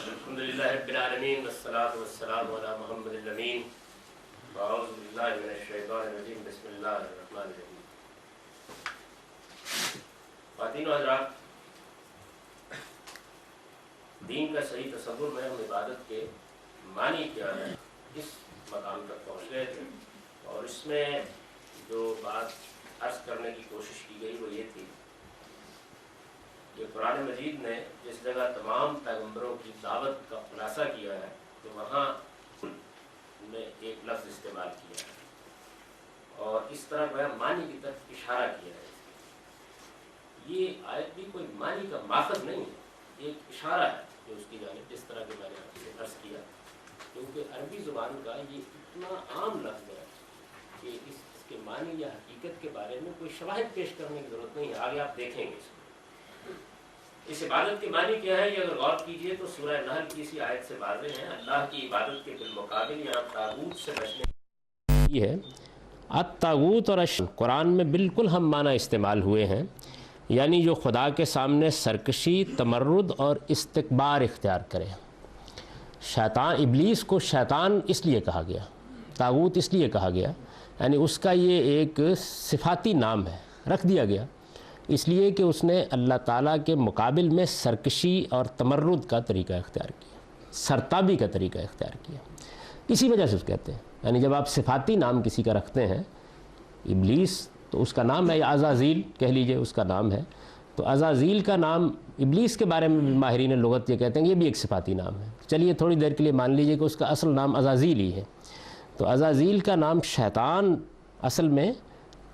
الحمدللہ رب العالمین والصلاة والسلام علی محمد الامین اعوذ باللہ من الشیطان الرجیم بسم اللہ الرحمن الرحیم. خواتین و حضرات، دین کا صحیح تصور میں ہم عبادت کے معنی کیا ہے اس مقام تک پہنچ گئے تھے، اور اس میں جو بات عرض کرنے کی کوشش کی گئی وہ یہ تھی کہ قرآن مجید نے جس جگہ تمام پیغمبروں کی دعوت کا خلاصہ کیا ہے تو وہاں میں ایک لفظ استعمال کیا ہے اور اس طرح گویا معنی کی طرف اشارہ کیا ہے. یہ آیت بھی کوئی معنی کا ماخذ نہیں ہے، ایک اشارہ ہے کہ اس کی جانب، جس طرح کہ میں نے آپ سے عرض کیا، کیونکہ عربی زبان کا یہ اتنا عام لفظ ہے کہ اس کے معنی یا حقیقت کے بارے میں کوئی شواہد پیش کرنے کی ضرورت نہیں ہے. آگے آپ دیکھیں گے اس عبادت کے معنی کیا ہے. یہ اگر غور کیجئے تو سورہ نحل کی اسی آیت سے واضح ہے. اللہ کی عبادت کے بالمقابل یہاں طاغوت سے بچنے کی ہے. الطاغوت اور قرآن میں بالکل ہم معنی استعمال ہوئے ہیں، یعنی جو خدا کے سامنے سرکشی، تمرد اور استکبار اختیار کرے. شیطان، ابلیس کو شیطان اس لیے کہا گیا، طاغوت اس لیے کہا گیا، یعنی اس کا یہ ایک صفاتی نام ہے، رکھ دیا گیا اس لیے کہ اس نے اللہ تعالیٰ کے مقابل میں سرکشی اور تمرد کا طریقہ اختیار کیا، سرتابی کا طریقہ اختیار کیا. اسی وجہ سے اس کہتے ہیں، یعنی جب آپ صفاتی نام کسی کا رکھتے ہیں، ابلیس تو اس کا نام ہے، یا عزازیل کہہ لیجئے اس کا نام ہے، تو عزازیل کا نام ابلیس کے بارے میں بھی ماہرین لغت یہ کہتے ہیں کہ یہ بھی ایک صفاتی نام ہے. چلیے تھوڑی دیر کے لیے مان لیجئے کہ اس کا اصل نام عزازیل ہی ہے. تو عزازیل کا نام شیطان اصل میں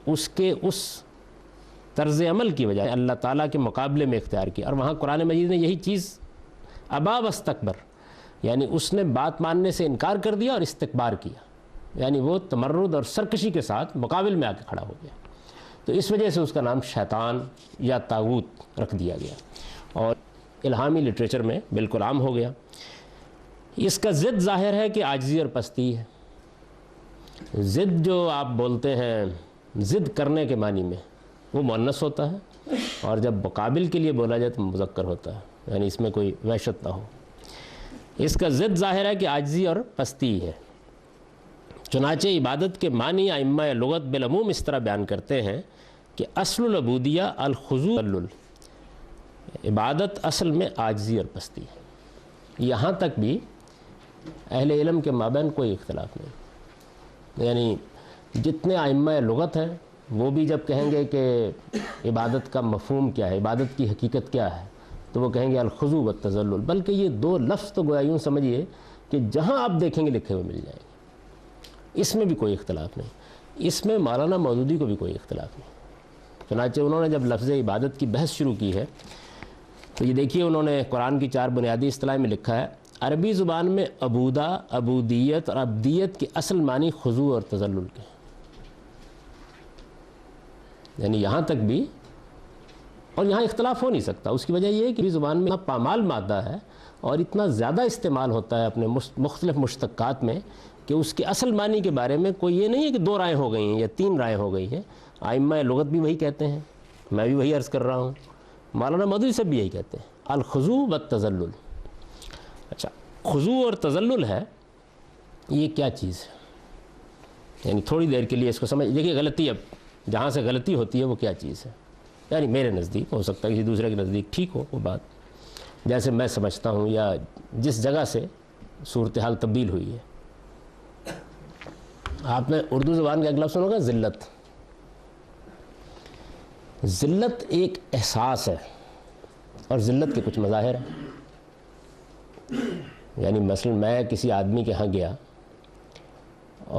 اس کے اس طرز عمل کی وجہ اللہ تعالیٰ کے مقابلے میں اختیار کیا، اور وہاں قرآن مجید نے یہی چیز ابا واستکبر، یعنی اس نے بات ماننے سے انکار کر دیا اور استکبار کیا، یعنی وہ تمرد اور سرکشی کے ساتھ مقابل میں آ کے کھڑا ہو گیا. تو اس وجہ سے اس کا نام شیطان یا طاغوت رکھ دیا گیا اور الہامی لٹریچر میں بالکل عام ہو گیا. اس کا ضد ظاہر ہے کہ عاجزی اور پستی ہے. ضد جو آپ بولتے ہیں ضد کرنے کے معنی میں وہ مؤنث ہوتا ہے، اور جب مقابل کے لیے بولا جائے تو مذکر ہوتا ہے، یعنی اس میں کوئی وحشت نہ ہو. اس کا ضد ظاہر ہے کہ عاجزی اور پستی ہے. چنانچہ عبادت کے معنی ائمہ لغت بالعموم اس طرح بیان کرتے ہیں کہ اصل العبودیہ الخضوع، عبادت اصل میں عاجزی اور پستی ہے. یہاں تک بھی اہل علم کے مابین کوئی اختلاف نہیں، یعنی جتنے ائمہ لغت ہیں وہ بھی جب کہیں گے کہ عبادت کا مفہوم کیا ہے، عبادت کی حقیقت کیا ہے، تو وہ کہیں گے الخضوع والتذلل. بلکہ یہ دو لفظ تو گویا یوں سمجھیے کہ جہاں آپ دیکھیں گے لکھے ہوئے مل جائیں گے. اس میں بھی کوئی اختلاف نہیں. اس میں مولانا مودودی کو بھی کوئی اختلاف نہیں. چنانچہ انہوں نے جب لفظ عبادت کی بحث شروع کی ہے تو یہ دیکھیے انہوں نے قرآن کی 4 بنیادی اصطلاح میں لکھا ہے، عربی زبان میں عبودہ، عبودیت اور عبدیت کے اصل معنی خضوع اور تذلل کے، یعنی یہاں تک بھی، اور یہاں اختلاف ہو نہیں سکتا. اس کی وجہ یہ ہے کہ زبان میں پامال مادہ ہے اور اتنا زیادہ استعمال ہوتا ہے اپنے مختلف مشتقات میں کہ اس کے اصل معنی کے بارے میں کوئی یہ نہیں ہے کہ 2 رائے ہو گئی ہیں یا 3 رائے ہو گئی ہیں. ائمہ لغت بھی وہی کہتے ہیں، میں بھی وہی عرض کر رہا ہوں، مولانا مودودی سے بھی یہی کہتے ہیں، الخضوع والتذلل. اچھا، خضوع اور تذلل ہے، یہ کیا چیز ہے؟ یعنی تھوڑی دیر کے لیے اس کو سمجھ دیکھیے. غلطی، اب جہاں سے غلطی ہوتی ہے وہ کیا چیز ہے، یعنی میرے نزدیک، ہو سکتا ہے کسی دوسرے کے نزدیک ٹھیک ہو وہ بات، جیسے میں سمجھتا ہوں یا جس جگہ سے صورتحال تبدیل ہوئی ہے. آپ نے اردو زبان کا ایک لفظ سنا ہوگا، ذلت. ذلت ایک احساس ہے اور ذلت کے کچھ مظاہر ہیں. یعنی مثلا میں کسی آدمی کے ہاں گیا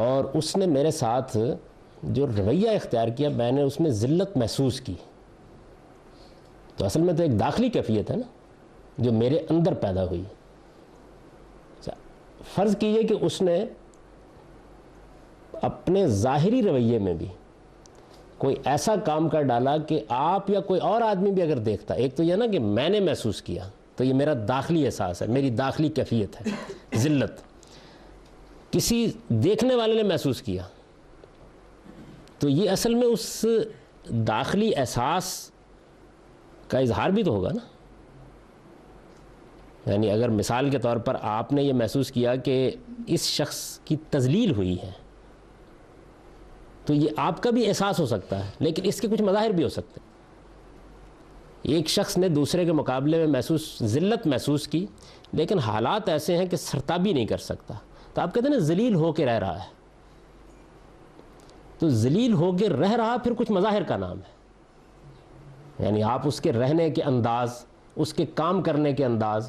اور اس نے میرے ساتھ جو رویہ اختیار کیا، میں نے اس میں ذلت محسوس کی، تو اصل میں تو ایک داخلی کیفیت ہے نا جو میرے اندر پیدا ہوئی. فرض کیجئے کہ اس نے اپنے ظاہری رویے میں بھی کوئی ایسا کام کر ڈالا کہ آپ یا کوئی اور آدمی بھی اگر دیکھتا، ایک تو یہ نا کہ میں نے محسوس کیا، تو یہ میرا داخلی احساس ہے، میری داخلی کیفیت ہے ذلت. کسی دیکھنے والے نے محسوس کیا تو یہ اصل میں اس داخلی احساس کا اظہار بھی تو ہوگا نا. یعنی اگر مثال کے طور پر آپ نے یہ محسوس کیا کہ اس شخص کی تذلیل ہوئی ہے تو یہ آپ کا بھی احساس ہو سکتا ہے، لیکن اس کے کچھ مظاہر بھی ہو سکتے ہیں۔ ایک شخص نے دوسرے کے مقابلے میں ذلت محسوس کی، لیکن حالات ایسے ہیں کہ سرتابی نہیں کر سکتا، تو آپ کہتے ہیں نا ذلیل ہو کے رہ رہا ہے، تو ذلیل ہو کے رہ رہا پھر کچھ مظاہر کا نام ہے۔ یعنی آپ اس کے رہنے کے انداز، اس کے کام کرنے کے انداز،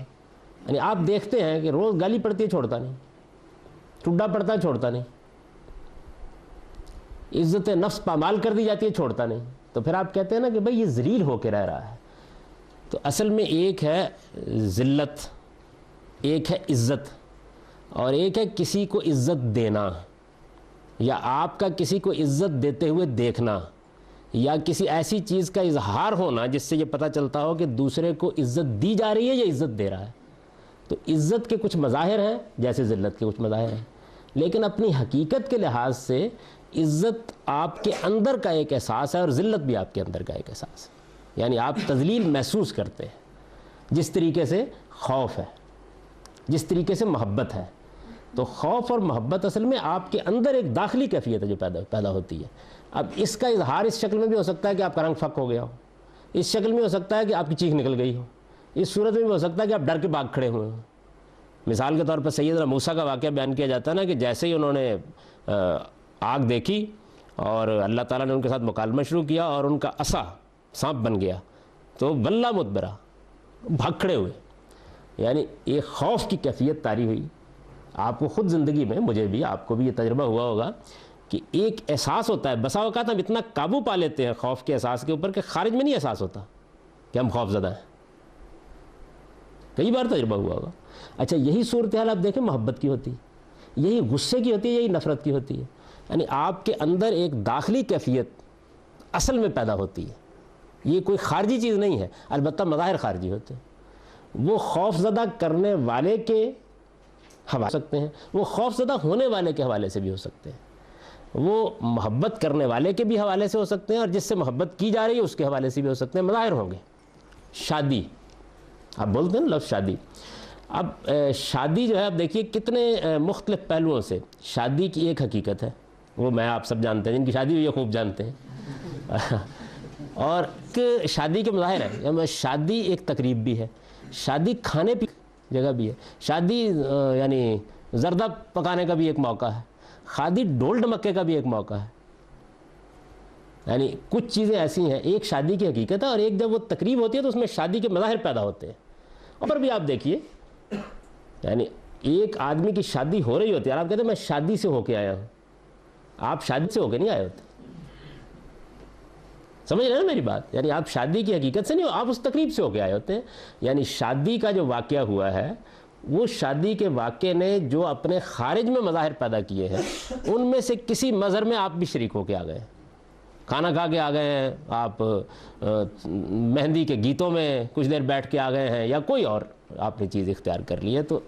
یعنی آپ دیکھتے ہیں کہ روز گالی پڑتی ہے چھوڑتا نہیں، ٹڈا پڑتا ہے چھوڑتا نہیں، عزت نفس پامال کر دی جاتی ہے چھوڑتا نہیں، تو پھر آپ کہتے ہیں نا کہ بھئی یہ ذلیل ہو کے رہ رہا ہے۔ تو اصل میں ایک ہے ذلت، ایک ہے عزت، اور ایک ہے کسی کو عزت دینا، یا آپ کا کسی کو عزت دیتے ہوئے دیکھنا، یا کسی ایسی چیز کا اظہار ہونا جس سے یہ پتہ چلتا ہو کہ دوسرے کو عزت دی جا رہی ہے یا عزت دے رہا ہے۔ تو عزت کے کچھ مظاہر ہیں جیسے ذلت کے کچھ مظاہر ہیں، لیکن اپنی حقیقت کے لحاظ سے عزت آپ کے اندر کا ایک احساس ہے اور ذلت بھی آپ کے اندر کا ایک احساس ہے۔ یعنی آپ تذلیل محسوس کرتے ہیں، جس طریقے سے خوف ہے، جس طریقے سے محبت ہے۔ تو خوف اور محبت اصل میں آپ کے اندر ایک داخلی کیفیت ہے جو پیدا ہوتی ہے۔ اب اس کا اظہار اس شکل میں بھی ہو سکتا ہے کہ آپ کا رنگ پھک ہو گیا ہو، اس شکل میں ہو سکتا ہے کہ آپ کی چیخ نکل گئی ہو، اس صورت میں بھی ہو سکتا ہے کہ آپ ڈر کے بھاگ کھڑے ہوئے ہوں۔ مثال کے طور پر سیدنا موسیٰ کا واقعہ بیان کیا جاتا ہے نا کہ جیسے ہی انہوں نے آگ دیکھی اور اللہ تعالیٰ نے ان کے ساتھ مکالمہ شروع کیا اور ان کا عصا سانپ بن گیا تو ولّا مدبرا، بھاگ کھڑے ہوئے۔ یعنی ایک خوف کی کیفیت طاری ہوئی۔ آپ کو خود زندگی میں، مجھے بھی، آپ کو بھی یہ تجربہ ہوا ہوگا کہ ایک احساس ہوتا ہے، بسا اوقات ہم اتنا قابو پا لیتے ہیں خوف کے احساس کے اوپر کہ خارج میں نہیں احساس ہوتا کہ ہم خوف زدہ ہیں۔ کئی بار تجربہ ہوا ہوگا۔ اچھا، یہی صورتحال آپ دیکھیں محبت کی ہوتی ہے، یہی غصے کی ہوتی ہے، یہی نفرت کی ہوتی ہے۔ یعنی آپ کے اندر ایک داخلی کیفیت اصل میں پیدا ہوتی ہے، یہ کوئی خارجی چیز نہیں ہے، البتہ مظاہر خارجی ہوتے ہیں۔ وہ خوف زدہ کرنے والے کے حوالے ہو سکتے ہیں، وہ خوف زدہ ہونے والے کے حوالے سے بھی ہو سکتے ہیں، وہ محبت کرنے والے کے بھی حوالے سے ہو سکتے ہیں، اور جس سے محبت کی جا رہی ہے اس کے حوالے سے بھی ہو سکتے ہیں۔ مظاہر ہوں گے۔ شادی، آپ بولتے ہیں نا لفظ شادی۔ اب شادی جو ہے، اب دیکھیے کتنے مختلف پہلوؤں سے شادی کی ایک حقیقت ہے، وہ میں آپ سب جانتے ہیں، جن کی شادی ہوئی ہے خوب جانتے ہیں، اور شادی کے مظاہر ہیں۔ شادی ایک تقریب بھی ہے، شادی کھانے پی جگہ بھی ہے، شادی یعنی زردہ پکانے کا بھی ایک موقع ہے، شادی ڈول ڈمکے کا بھی ایک موقع ہے۔ یعنی کچھ چیزیں ایسی ہیں، ایک شادی کی حقیقت ہے، اور ایک جب وہ تقریب ہوتی ہے تو اس میں شادی کے مظاہر پیدا ہوتے ہیں۔ اور بھی آپ دیکھیے، یعنی ایک آدمی کی شادی ہو رہی ہوتی ہے اور آپ کہتے ہیں میں شادی سے ہو کے آیا ہوں، آپ شادی سے ہو کے نہیں آئے ہوتے، سمجھ رہے ہیں نا میری بات؟ یعنی آپ شادی کی حقیقت سے نہیں، آپ اس تقریب سے ہو کے آئے ہوتے ہیں۔ یعنی شادی کا جو واقعہ ہوا ہے، وہ شادی کے واقعے نے جو اپنے خارج میں مظاہر پیدا کیے ہیں، ان میں سے کسی مظہر میں آپ بھی شریک ہو کے آ گئے ہیں۔ کھانا کھا کے آ گئے ہیں آپ، مہندی کے گیتوں میں کچھ دیر بیٹھ کے آ گئے ہیں، یا کوئی اور آپ نے چیز اختیار کر لی ہے۔ تو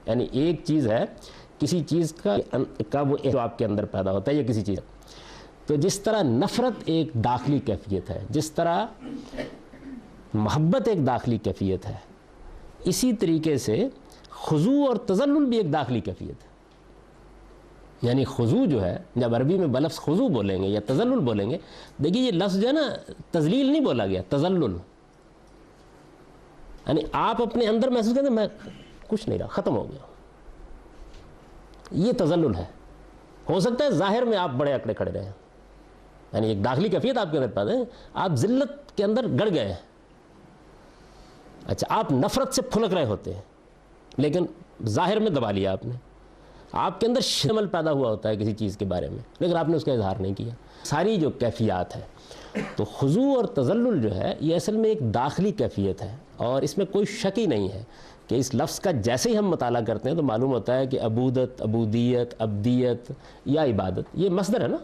یعنی ایک چیز ہے کسی چیز کا وہ جو آپ کے اندر پیدا ہوتا ہے، یا کسی چیز۔ تو جس طرح نفرت ایک داخلی کیفیت ہے، جس طرح محبت ایک داخلی کیفیت ہے، اسی طریقے سے خضوع اور تذلل بھی ایک داخلی کیفیت ہے۔ یعنی خضوع جو ہے، جب عربی میں بلفظ خضوع بولیں گے یا تذلل بولیں گے، دیکھیے یہ لفظ جو ہے نا تذلیل نہیں بولا گیا، تذلل۔ یعنی آپ اپنے اندر محسوس کرتے ہیں میں کچھ نہیں رہا، ختم ہو گیا، یہ تذلل ہے۔ ہو سکتا ہے ظاہر میں آپ بڑے اکڑے کھڑے رہے ہیں، یعنی ایک داخلی کیفیت آپ کے اندر پیدا ہے، آپ ذلت کے اندر گڑ گئے ہیں۔ اچھا، آپ نفرت سے پھلک رہے ہوتے ہیں، لیکن ظاہر میں دبا لیا آپ نے۔ آپ کے اندر شمل پیدا ہوا ہوتا ہے کسی چیز کے بارے میں، لیکن آپ نے اس کا اظہار نہیں کیا۔ ساری جو کیفیات ہے، تو خضوع اور تذلل جو ہے، یہ اصل میں ایک داخلی کیفیت ہے، اور اس میں کوئی شک ہی نہیں ہے کہ اس لفظ کا جیسے ہی ہم مطالعہ کرتے ہیں تو معلوم ہوتا ہے کہ عبودت، عبودیت، عبدیت یا عبادت، یہ مصدر ہے نا،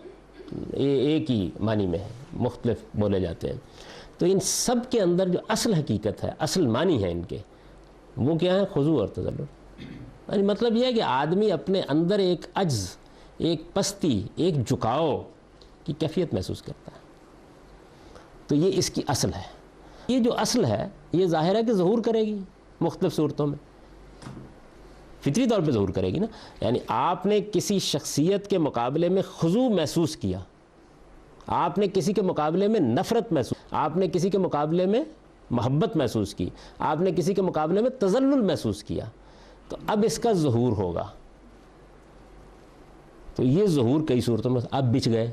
یہ ایک ہی معنی میں ہے، مختلف بولے جاتے ہیں۔ تو ان سب کے اندر جو اصل حقیقت ہے، اصل معنی ہے ان کے، وہ کیا ہے؟ خضوع اور تذلل۔ یعنی مطلب یہ ہے کہ آدمی اپنے اندر ایک عجز، ایک پستی، ایک جھکاؤ کی کیفیت محسوس کرتا ہے۔ تو یہ اس کی اصل ہے۔ یہ جو اصل ہے، یہ ظاہر ہے کہ ظہور کرے گی مختلف صورتوں میں۔ فطری طور پہ ظہور کرے گی نا. یعنی آپ نے کسی شخصیت کے مقابلے میں خضوع محسوس کیا, آپ نے کسی کے مقابلے میں نفرت محسوس, آپ نے کسی کے مقابلے میں محبت محسوس کی, آپ نے کسی کے مقابلے میں تذلل محسوس کیا, تو اب اس کا ظہور ہوگا. تو یہ ظہور کئی صورتوں میں, اب بچ گئے,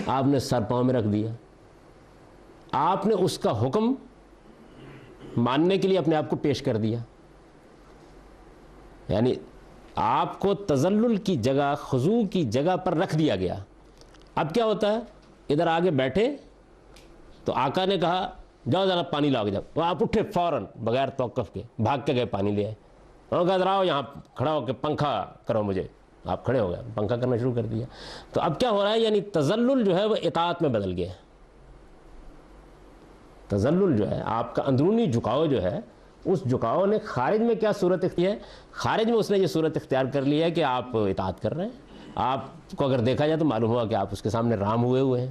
آپ نے سر پاؤں میں رکھ دیا, آپ نے اس کا حکم ماننے کے لیے اپنے آپ کو پیش کر دیا. یعنی آپ کو تذلل کی جگہ, خضوع کی جگہ پر رکھ دیا گیا. اب کیا ہوتا ہے, ادھر آگے بیٹھے تو آقا نے کہا جاؤ ذرا پانی لاؤ, جاؤ, تو آپ اٹھے فوراً بغیر توقف کے, بھاگ کے گئے پانی لے آئے. انہوں نے کہا ذرا آؤ یہاں کھڑا ہو کے پنکھا کرو مجھے, آپ کھڑے ہو گئے, پنکھا کرنا شروع کر دیا. تو اب کیا ہو رہا ہے, یعنی تذلل جو ہے وہ اطاعت میں بدل گیا. تذلل جو ہے, آپ کا اندرونی جھکاؤ جو ہے, اس جھکاؤ نے خارج میں کیا صورت اختیار ہے, خارج میں اس نے یہ صورت اختیار کر لی ہے کہ آپ اطاعت کر رہے ہیں. آپ کو اگر دیکھا جائے تو معلوم ہوا کہ آپ اس کے سامنے رام ہوئے ہیں.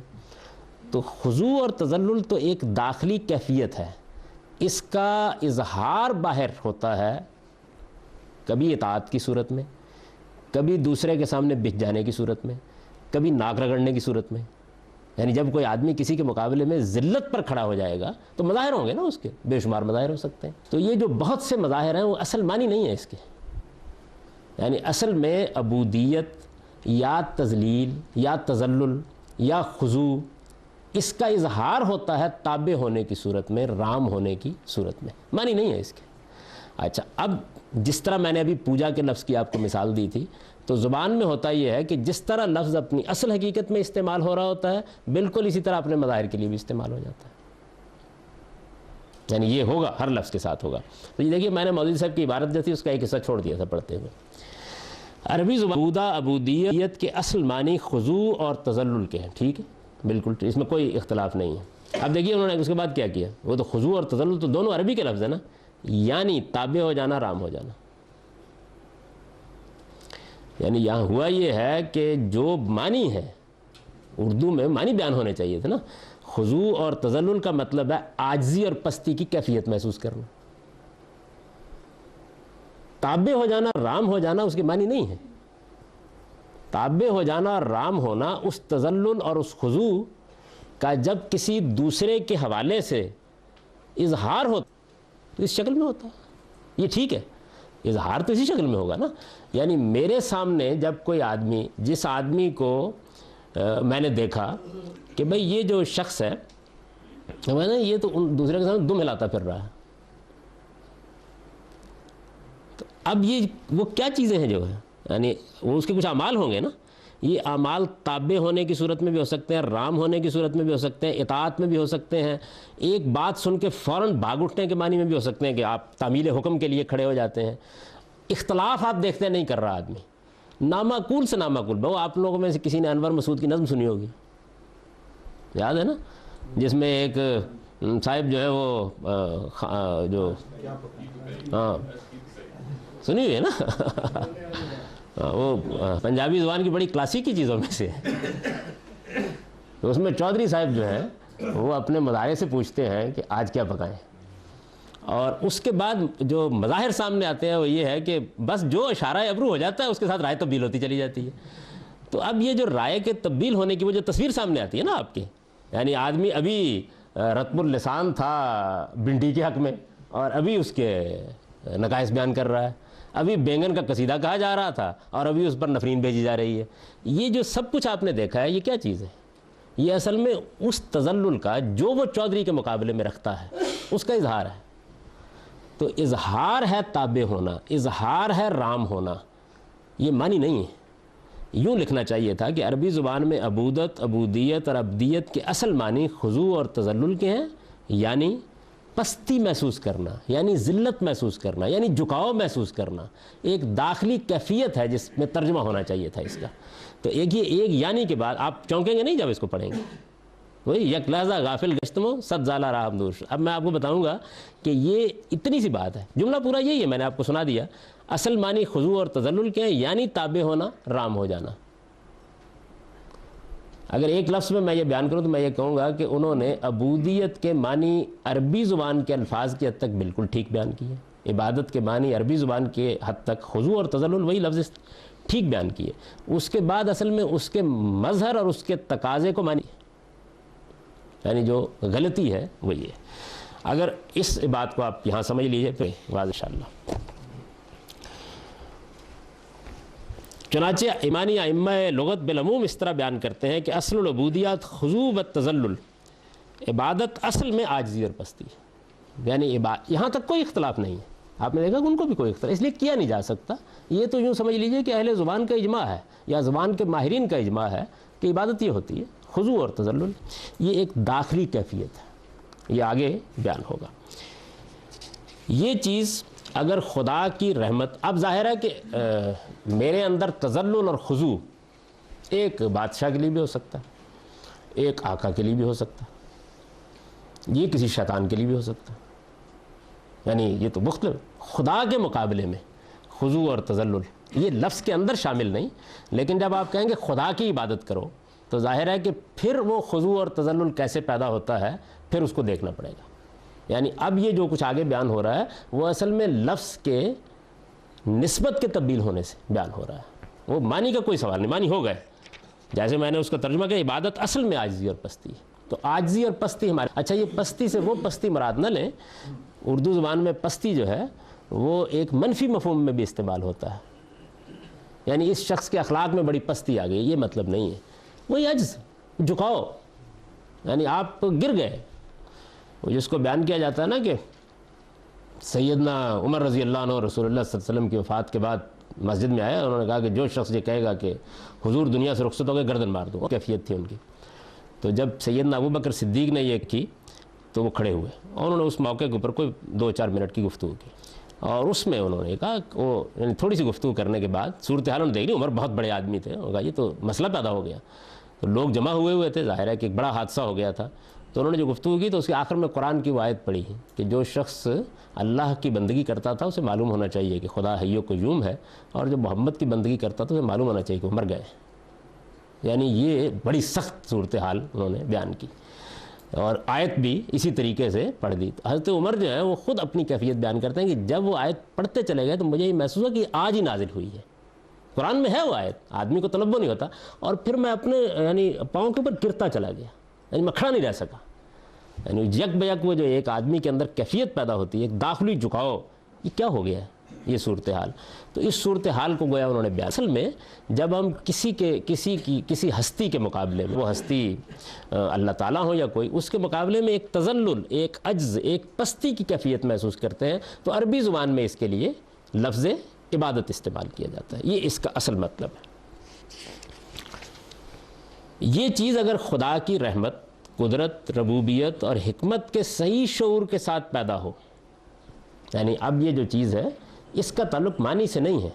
تو خضوع اور تذلل تو ایک داخلی کیفیت ہے, اس کا اظہار باہر ہوتا ہے کبھی اطاعت کی صورت میں, کبھی دوسرے کے سامنے بچ جانے کی صورت میں, کبھی ناک رگڑنے کی صورت میں. یعنی جب کوئی آدمی کسی کے مقابلے میں ذلت پر کھڑا ہو جائے گا تو مظاہر ہوں گے نا, اس کے بے شمار مظاہر ہو سکتے ہیں. تو یہ جو بہت سے مظاہر ہیں وہ اصل معنی نہیں ہے اس کے. یعنی اصل میں عبودیت یا تذلیل یا تذلل یا خضوع, اس کا اظہار ہوتا ہے تابع ہونے کی صورت میں, رام ہونے کی صورت میں, معنی نہیں ہے اس کے. اچھا, اب جس طرح میں نے ابھی پوجا کے لفظ کی آپ کو مثال دی تھی, تو زبان میں ہوتا یہ ہے کہ جس طرح لفظ اپنی اصل حقیقت میں استعمال ہو رہا ہوتا ہے, بالکل اسی طرح اپنے مظاہر کے لیے بھی استعمال ہو جاتا ہے. یعنی یہ ہوگا, ہر لفظ کے ساتھ ہوگا. تو یہ دیکھیے, میں نے مولوی صاحب کی عبارت جو تھی اس کا ایک حصہ چھوڑ دیا تھا پڑھتے ہوئے. عربی زبان عبودیت کے اصل معنی خضوع اور تذلل کے ہیں, ٹھیک ہے, بالکل اس میں کوئی اختلاف نہیں ہے. اب دیکھیے انہوں نے اس کے بعد کیا کیا, وہ تو خضوع اور تذلل تو دونوں عربی کے لفظ ہیں نا, یعنی تابع ہو جانا, رام ہو جانا. یعنی یہاں ہوا یہ ہے کہ جو معنی ہے, اردو میں معنی بیان ہونے چاہیے تھے نا. خضوع اور تذلل کا مطلب ہے عاجزی اور پستی کی کیفیت محسوس کرنا. تابع ہو جانا, رام ہو جانا اس کے معنی نہیں ہے. تابع ہو جانا, رام ہونا اس تذلل اور اس خضوع کا جب کسی دوسرے کے حوالے سے اظہار ہو تو اس شکل میں ہوتا ہے. یہ ٹھیک ہے, اظہار تو اسی شکل میں ہوگا نا. یعنی میرے سامنے جب کوئی آدمی, جس آدمی کو میں نے دیکھا کہ بھئی یہ جو شخص ہے, میں نے یہ تو دوسرے کے سامنے دم ہلاتا پھر رہا ہے, تو اب یہ وہ کیا چیزیں ہیں جو ہے, یعنی وہ اس کے کچھ اعمال ہوں گے نا. یہ اعمال تابع ہونے کی صورت میں بھی ہو سکتے ہیں, رام ہونے کی صورت میں بھی ہو سکتے ہیں, اطاعت میں بھی ہو سکتے ہیں, ایک بات سن کے فوراً بھاگ اٹھنے کے معنی میں بھی ہو سکتے ہیں کہ آپ تعمیل حکم کے لیے کھڑے ہو جاتے ہیں. اختلاف آپ دیکھتے نہیں کر رہا آدمی, نامعقول سے نامعقول. بہو آپ لوگوں میں سے کسی نے انور مسعود کی نظم سنی ہوگی, یاد ہے نا, جس میں ایک صاحب جو ہے وہ جو ہاں سنی ہوئی ہے نا, وہ پنجابی زبان کی بڑی کلاسیکی چیزوں میں سے ہے. تو اس میں چودھری صاحب جو ہے وہ اپنے مظاہرے سے پوچھتے ہیں کہ آج کیا پکائیں, اور اس کے بعد جو مظاہر سامنے آتے ہیں وہ یہ ہے کہ بس جو اشارہ ابرو ہو جاتا ہے اس کے ساتھ رائے تبدیل ہوتی چلی جاتی ہے. تو اب یہ جو رائے کے تبدیل ہونے کی وہ جو تصویر سامنے آتی ہے نا آپ کی, یعنی آدمی ابھی رطب اللسان تھا بھنڈی کے حق میں اور ابھی اس کے نقائص بیان کر رہا ہے, ابھی بینگن کا قصیدہ کہا جا رہا تھا اور ابھی اس پر نفرین بھیجی جا رہی ہے. یہ جو سب کچھ آپ نے دیکھا ہے, یہ کیا چیز ہے؟ یہ اصل میں اس تذلل کا جو وہ چودھری کے مقابلے میں رکھتا ہے اس کا اظہار ہے. تو اظہار ہے تابع ہونا, اظہار ہے رام ہونا, یہ معنی نہیں ہے. یوں لکھنا چاہیے تھا کہ عربی زبان میں عبودت, عبودیت اور عبدیت کے اصل معنی خضوع اور تذلل کے ہیں, یعنی پستی محسوس کرنا, یعنی ذلت محسوس کرنا, یعنی جھکاؤ محسوس کرنا. ایک داخلی کیفیت ہے جس میں ترجمہ ہونا چاہیے تھا اس کا. تو ایک یعنی کے بعد آپ چونکیں گے نہیں جب اس کو پڑھیں گے, وہی یک لحظہ غافل گشتمو صد زالہ راہ دوش. اب میں آپ کو بتاؤں گا کہ یہ اتنی سی بات ہے, جملہ پورا یہی ہے, میں نے آپ کو سنا دیا. اصل معنی خضوع اور تذلل کے ہیں, یعنی تابع ہونا, رام ہو جانا. اگر ایک لفظ میں یہ بیان کروں تو میں یہ کہوں گا کہ انہوں نے عبودیت کے معنی عربی زبان کے الفاظ کی حد تک بالکل ٹھیک بیان کیے, عبادت کے معنی عربی زبان کے حد تک خضوع اور تذلل وہی لفظ ٹھیک بیان کیے، اس کے بعد اصل میں اس کے مظہر اور اس کے تقاضے کو مانی، یعنی جو غلطی ہے وہ یہ ہے۔ اگر اس بات کو آپ یہاں سمجھ لیجئے پھر واضح انشاءاللہ۔ چنانچہ ایمانی ائمہ لغت بالعموم اس طرح بیان کرتے ہیں کہ اصل العبودیات خضوع و تذلل، عبادت اصل میں عاجزی اور پستی ہے، یعنی یہاں تک کوئی اختلاف نہیں ہے۔ آپ نے دیکھا کہ ان کو بھی کوئی اختلاف اس لیے کیا نہیں جا سکتا، یہ تو یوں سمجھ لیجئے کہ اہل زبان کا اجماع ہے یا زبان کے ماہرین کا اجماع ہے کہ عبادت یہ ہوتی ہے خضوع اور تذلل، یہ ایک داخلی کیفیت ہے، یہ آگے بیان ہوگا۔ یہ چیز اگر خدا کی رحمت، اب ظاہر ہے کہ میرے اندر تذلل اور خضوع ایک بادشاہ کے لیے بھی ہو سکتا ہے، ایک آقا کے لیے بھی ہو سکتا ہے، یہ کسی شیطان کے لیے بھی ہو سکتا ہے، یعنی یہ تو مختلف خدا کے مقابلے میں خضوع اور تذلل یہ لفظ کے اندر شامل نہیں، لیکن جب آپ کہیں گے خدا کی عبادت کرو تو ظاہر ہے کہ پھر وہ خضوع اور تذلل کیسے پیدا ہوتا ہے پھر اس کو دیکھنا پڑے گا۔ یعنی اب یہ جو کچھ آگے بیان ہو رہا ہے وہ اصل میں لفظ کے نسبت کے تبدیل ہونے سے بیان ہو رہا ہے، وہ معنی کا کوئی سوال نہیں، معنی ہو گئے، جیسے میں نے اس کا ترجمہ کیا عبادت اصل میں عاجزی اور پستی ہے، تو عاجزی اور پستی ہمارے، اچھا یہ پستی سے وہ پستی مراد نہ لیں، اردو زبان میں پستی جو ہے وہ ایک منفی مفہوم میں بھی استعمال ہوتا ہے، یعنی اس شخص کے اخلاق میں بڑی پستی آ گئی، یہ مطلب نہیں ہے، وہی عجز، جھکاؤ، یعنی آپ گر گئے، وہ جس کو بیان کیا جاتا ہے نا کہ سیدنا عمر رضی اللہ عنہ رسول اللہ صلی اللہ علیہ وسلم کی وفات کے بعد مسجد میں آیا، انہوں نے کہا کہ جو شخص یہ کہے گا کہ حضور دنیا سے رخصت ہو گئے گردن مار دو، کیفیت تھی ان کی۔ تو جب سیدنا ابو بکر صدیق نے یہ کی تو وہ کھڑے ہوئے اور انہوں نے اس موقع کے اوپر کوئی 2-4 منٹ کی گفتگو کی، اور اس میں انہوں نے کہا کہ وہ یعنی تھوڑی سی گفتگو کرنے کے بعد صورتحال انہوں نے دیکھ لی، عمر بہت بڑے آدمی تھے، انہوں نے کہا یہ تو مسئلہ پیدا ہو گیا، تو لوگ جمع ہوئے تھے، ظاہر ہے کہ ایک بڑا حادثہ ہو گیا تھا، تو انہوں نے جو گفتگو کی تو اس کے آخر میں قرآن کی وہ آیت پڑھی کہ جو شخص اللہ کی بندگی کرتا تھا اسے معلوم ہونا چاہیے کہ خدا حی و قیوم ہے، اور جو محمد کی بندگی کرتا تھا اسے معلوم ہونا چاہیے کہ وہ مر گئے، یعنی یہ بڑی سخت صورتحال انہوں نے بیان کی، اور آیت بھی اسی طریقے سے پڑھ دی۔ حضرت عمر جو ہے وہ خود اپنی کیفیت بیان کرتے ہیں کہ جب وہ آیت پڑھتے چلے گئے تو مجھے یہ محسوس ہوا کہ آج ہی نازل ہوئی ہے، قرآن میں ہے وہ آیت، آدمی کو تنبؤ نہیں ہوتا، اور پھر میں اپنے یعنی پاؤں کے اوپر گرتا چلا گیا، یعنی میں کھڑا نہیں رہ سکا، یعنی یک بیک وہ جو ایک آدمی کے اندر کیفیت پیدا ہوتی ہے، ایک داخلی جھکاؤ، یہ کیا ہو گیا ہے یہ صورتحال، تو اس صورتحال کو گویا انہوں نے بیان۔ اصل میں جب ہم کسی ہستی کے مقابلے میں، وہ ہستی اللہ تعالیٰ ہو یا کوئی، اس کے مقابلے میں ایک تذلل، ایک عجز، ایک پستی کی کیفیت محسوس کرتے ہیں تو عربی زبان میں اس کے لیے لفظ عبادت استعمال کیا جاتا ہے، یہ اس کا اصل مطلب ہے۔ یہ چیز اگر خدا کی رحمت، قدرت، ربوبیت اور حکمت کے صحیح شعور کے ساتھ پیدا ہو، یعنی اب یہ جو چیز ہے اس کا تعلق معنی سے نہیں ہے،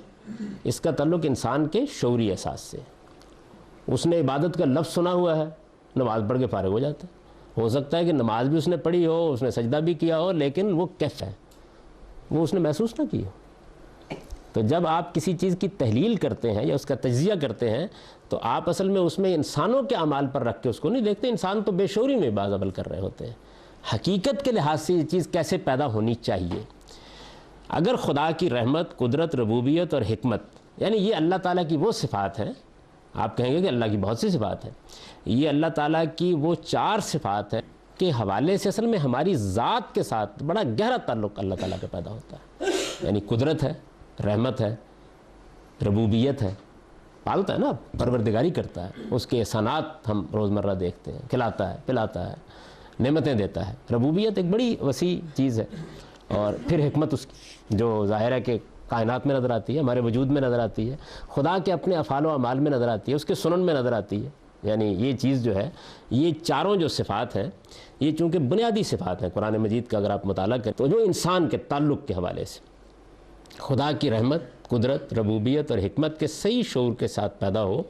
اس کا تعلق انسان کے شعوری احساس سے، اس نے عبادت کا لفظ سنا ہوا ہے، نماز پڑھ کے فارغ ہو جاتا ہے، ہو سکتا ہے کہ نماز بھی اس نے پڑھی ہو، اس نے سجدہ بھی کیا ہو، لیکن وہ کیف ہے، وہ اس نے محسوس نہ کی ہو۔ تو جب آپ کسی چیز کی تحلیل کرتے ہیں یا اس کا تجزیہ کرتے ہیں تو آپ اصل میں اس میں انسانوں کے اعمال پر رکھ کے اس کو نہیں دیکھتے، انسان تو بے شعوری میں بعض عمل کر رہے ہوتے ہیں، حقیقت کے لحاظ سے یہ چیز کیسے پیدا ہونی چاہیے۔ اگر خدا کی رحمت، قدرت، ربوبیت اور حکمت، یعنی یہ اللہ تعالیٰ کی وہ صفات ہیں، آپ کہیں گے کہ اللہ کی بہت سی صفات ہیں، یہ اللہ تعالیٰ کی وہ 4 صفات ہیں کے حوالے سے اصل میں ہماری ذات کے ساتھ بڑا گہرا تعلق اللہ تعالیٰ کا پیدا ہوتا ہے، یعنی قدرت ہے، رحمت ہے، ربوبیت ہے، پالتا ہے نا، پروردگاری کرتا ہے، اس کے احسانات ہم روزمرہ دیکھتے ہیں، کھلاتا ہے، پلاتا ہے، نعمتیں دیتا ہے، ربوبیت ایک بڑی وسیع چیز ہے، اور پھر حکمت اس کی جو ظاہر ہے کہ کائنات میں نظر آتی ہے، ہمارے وجود میں نظر آتی ہے، خدا کے اپنے افعال و اعمال میں نظر آتی ہے، اس کے سنن میں نظر آتی ہے، یعنی یہ چیز جو ہے، یہ چاروں جو صفات ہیں یہ چونکہ بنیادی صفات ہیں قرآن مجید کا اگر آپ مطالعہ کریں تو جو انسان کے تعلق کے حوالے سے خدا کی رحمت، قدرت، ربوبیت اور حکمت کے صحیح شعور کے ساتھ پیدا ہو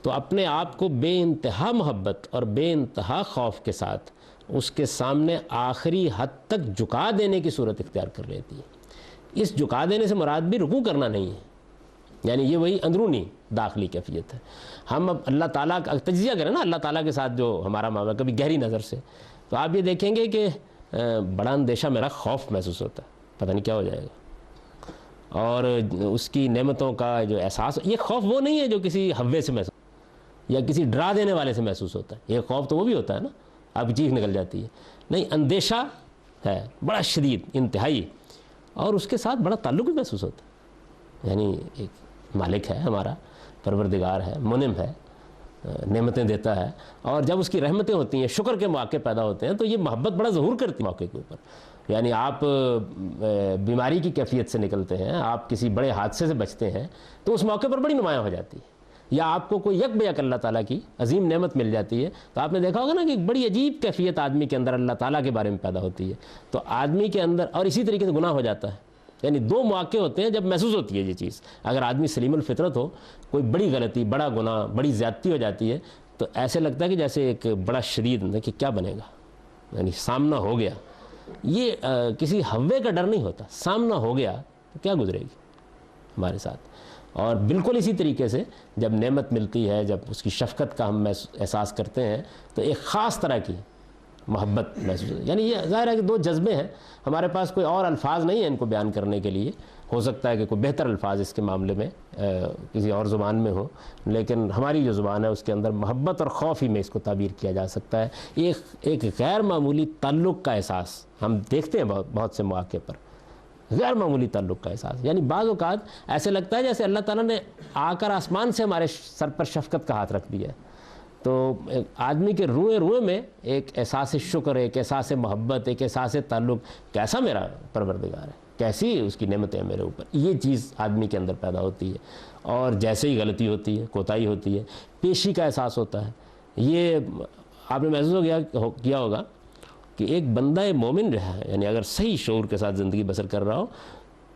تو اپنے آپ کو بے انتہا محبت اور بے انتہا خوف کے ساتھ اس کے سامنے آخری حد تک جھکا دینے کی صورت اختیار کر لیتی ہے۔ اس جھکا دینے سے مراد بھی رکوع کرنا نہیں ہے، یعنی یہ وہی اندرونی داخلی کیفیت ہے۔ ہم اب اللہ تعالیٰ کا تجزیہ کریں نا اللہ تعالیٰ کے ساتھ جو ہمارا معاملہ کبھی گہری نظر سے، تو آپ یہ دیکھیں گے کہ بڑا اندیشہ، میرا خوف محسوس ہوتا ہے، پتہ نہیں کیا ہو جائے گا، اور اس کی نعمتوں کا جو احساس، یہ خوف وہ نہیں ہے جو کسی ہوے سے محسوس یا کسی ڈرا دینے والے سے محسوس ہوتا ہے. یہ خوف تو وہ بھی ہوتا ہے نا، آپ کی چیخ نکل جاتی ہے. نہیں، اندیشہ ہے بڑا شدید، انتہائی، اور اس کے ساتھ بڑا تعلق بھی محسوس ہوتا ہے. یعنی ایک مالک ہے ہمارا، پروردگار ہے، منعم ہے، نعمتیں دیتا ہے، اور جب اس کی رحمتیں ہوتی ہیں، شکر کے مواقع پیدا ہوتے ہیں، تو یہ محبت بڑا ظہور کرتی ہے موقع کے اوپر. یعنی آپ بیماری کی کیفیت سے نکلتے ہیں، آپ کسی بڑے حادثے سے بچتے ہیں، تو اس موقع پر بڑی نمایاں ہو جاتی ہے. یا آپ کو کوئی یک بیک اللہ تعالیٰ کی عظیم نعمت مل جاتی ہے، تو آپ نے دیکھا ہوگا نا کہ ایک بڑی عجیب کیفیت آدمی کے اندر اللہ تعالیٰ کے بارے میں پیدا ہوتی ہے. تو آدمی کے اندر، اور اسی طریقے سے گناہ ہو جاتا ہے. یعنی دو مواقع ہوتے ہیں جب محسوس ہوتی ہے یہ چیز. اگر آدمی سلیم الفطرت ہو، کوئی بڑی غلطی، بڑا گناہ، بڑی زیادتی ہو جاتی ہے، تو ایسے لگتا ہے کہ جیسے ایک بڑا شدید کہ کیا بنے گا، یعنی سامنا ہو گیا. یہ کسی ہوے کا ڈر نہیں ہوتا، سامنا ہو گیا تو کیا گزرے گی ہمارے ساتھ. اور بالکل اسی طریقے سے جب نعمت ملتی ہے، جب اس کی شفقت کا ہم احساس کرتے ہیں، تو ایک خاص طرح کی محبت محسوس. یعنی یہ ظاہر ہے کہ دو جذبے ہیں، ہمارے پاس کوئی اور الفاظ نہیں ہیں ان کو بیان کرنے کے لیے. ہو سکتا ہے کہ کوئی بہتر الفاظ اس کے معاملے میں کسی اور زبان میں ہو، لیکن ہماری جو زبان ہے اس کے اندر محبت اور خوف ہی میں اس کو تعبیر کیا جا سکتا ہے. ایک غیر معمولی تعلق کا احساس ہم دیکھتے ہیں بہت سے مواقع پر، غیر معمولی تعلق کا احساس. یعنی بعض اوقات ایسے لگتا ہے جیسے اللہ تعالیٰ نے آ کر آسمان سے ہمارے سر پر شفقت کا ہاتھ رکھ دیا ہے. تو آدمی کے روئے روئے میں ایک احساس شکر، ایک احساس محبت، ایک احساس تعلق، کیسا میرا پروردگار ہے، کیسی اس کی نعمتیں ہیں میرے اوپر. یہ چیز آدمی کے اندر پیدا ہوتی ہے. اور جیسے ہی غلطی ہوتی ہے، کوتاہی ہوتی ہے، پیشی کا احساس ہوتا ہے. یہ آپ نے محسوس کیا ہوگا کہ ایک بندہ مومن جو ہے، یعنی اگر صحیح شعور کے ساتھ زندگی بسر کر رہا ہو،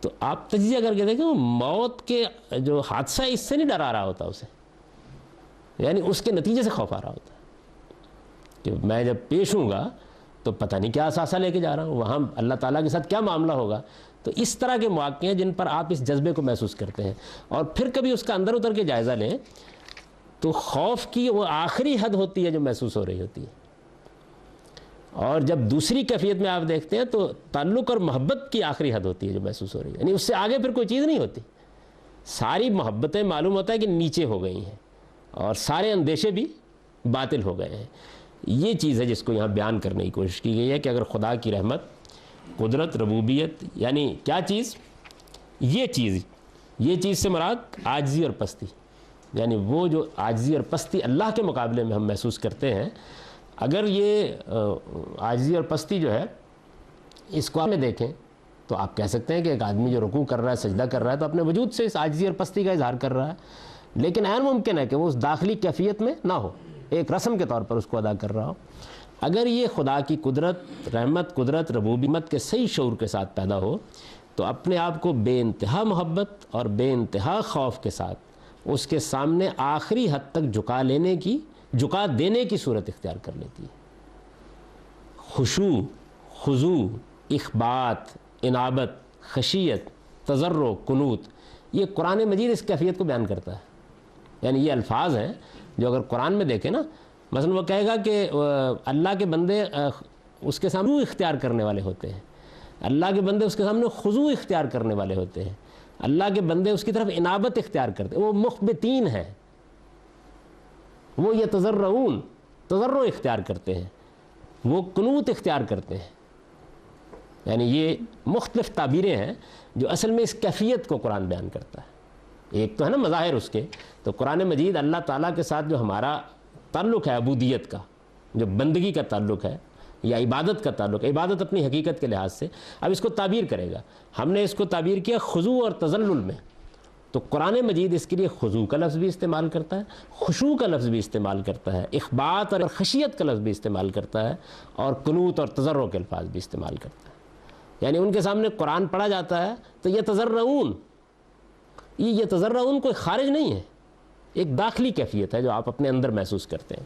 تو آپ تجزیہ کر کے دیکھیں، وہ موت کے جو حادثہ ہے اس سے نہیں ڈرا رہا ہوتا اسے، یعنی اس کے نتیجے سے خوف آ رہا ہوتا ہے کہ میں جب پیش ہوں گا تو پتہ نہیں کیا اثاثہ لے کے جا رہا ہوں، وہاں اللہ تعالیٰ کے ساتھ کیا معاملہ ہوگا. تو اس طرح کے مواقع ہیں جن پر آپ اس جذبے کو محسوس کرتے ہیں. اور پھر کبھی اس کا اندر اتر کے جائزہ لیں تو خوف کی وہ آخری حد ہوتی ہے جو محسوس ہو رہی ہوتی ہے. اور جب دوسری کیفیت میں آپ دیکھتے ہیں تو تعلق اور محبت کی آخری حد ہوتی ہے جو محسوس ہو رہی ہے. یعنی اس سے آگے پھر کوئی چیز نہیں ہوتی. ساری محبتیں معلوم ہوتا ہے کہ نیچے ہو گئی ہیں، اور سارے اندیشے بھی باطل ہو گئے ہیں. یہ چیز ہے جس کو یہاں بیان کرنے کی کوشش کی گئی ہے کہ اگر خدا کی رحمت، قدرت، ربوبیت، یعنی کیا چیز، یہ چیز سے مراد عاجزی اور پستی. یعنی وہ جو عاجزی اور پستی اللہ کے مقابلے میں ہم محسوس کرتے ہیں، اگر یہ عاجزی اور پستی جو ہے اس کو ہمیں دیکھیں تو آپ کہہ سکتے ہیں کہ ایک آدمی جو رکوع کر رہا ہے، سجدہ کر رہا ہے، تو اپنے وجود سے اس عاجزی اور پستی کا اظہار کر رہا ہے. لیکن عین ممکن ہے کہ وہ اس داخلی کیفیت میں نہ ہو، ایک رسم کے طور پر اس کو ادا کر رہا ہو. اگر یہ خدا کی قدرت، رحمت، قدرت، ربوبیت کے صحیح شعور کے ساتھ پیدا ہو، تو اپنے آپ کو بے انتہا محبت اور بے انتہا خوف کے ساتھ اس کے سامنے آخری حد تک جھکا دینے کی صورت اختیار کر لیتی ہے. خشوع، خضوع، اخبات، انابت، خشیت، تضرع، قنوت، یہ قرآن مجید اس کیفیت کو بیان کرتا ہے. یعنی یہ الفاظ ہیں جو اگر قرآن میں دیکھیں نا، مثلا وہ کہے گا کہ اللہ کے بندے اس کے سامنے اختیار کرنے والے ہوتے ہیں، اللہ کے بندے اس کے سامنے خضوع اختیار کرنے والے ہوتے ہیں، اللہ کے بندے اس کی طرف انابت اختیار کرتے ہیں، وہ مخبتین ہیں، وہ یتضرعون، تضرع اختیار کرتے ہیں، وہ قنوت اختیار کرتے ہیں. یعنی یہ مختلف تعبیریں ہیں جو اصل میں اس کیفیت کو قرآن بیان کرتا ہے. ایک تو ہے نا مظاہر اس کے، تو قرآن مجید اللہ تعالیٰ کے ساتھ جو ہمارا تعلق ہے عبودیت کا، جو بندگی کا تعلق ہے یا عبادت کا تعلق ہے، عبادت اپنی حقیقت کے لحاظ سے، اب اس کو تعبیر کرے گا. ہم نے اس کو تعبیر کیا خضوع اور تذلل میں، تو قرآن مجید اس کے لیے خضوع کا لفظ بھی استعمال کرتا ہے، خشوع کا لفظ بھی استعمال کرتا ہے، اخبات اور خشیت کا لفظ بھی استعمال کرتا ہے، اور قنوت اور تضرع کے الفاظ بھی استعمال کرتا ہے. یعنی ان کے سامنے قرآن پڑھا جاتا ہے تو یہ تضرعون کوئی خارج نہیں ہے، ایک داخلی کیفیت ہے جو آپ اپنے اندر محسوس کرتے ہیں.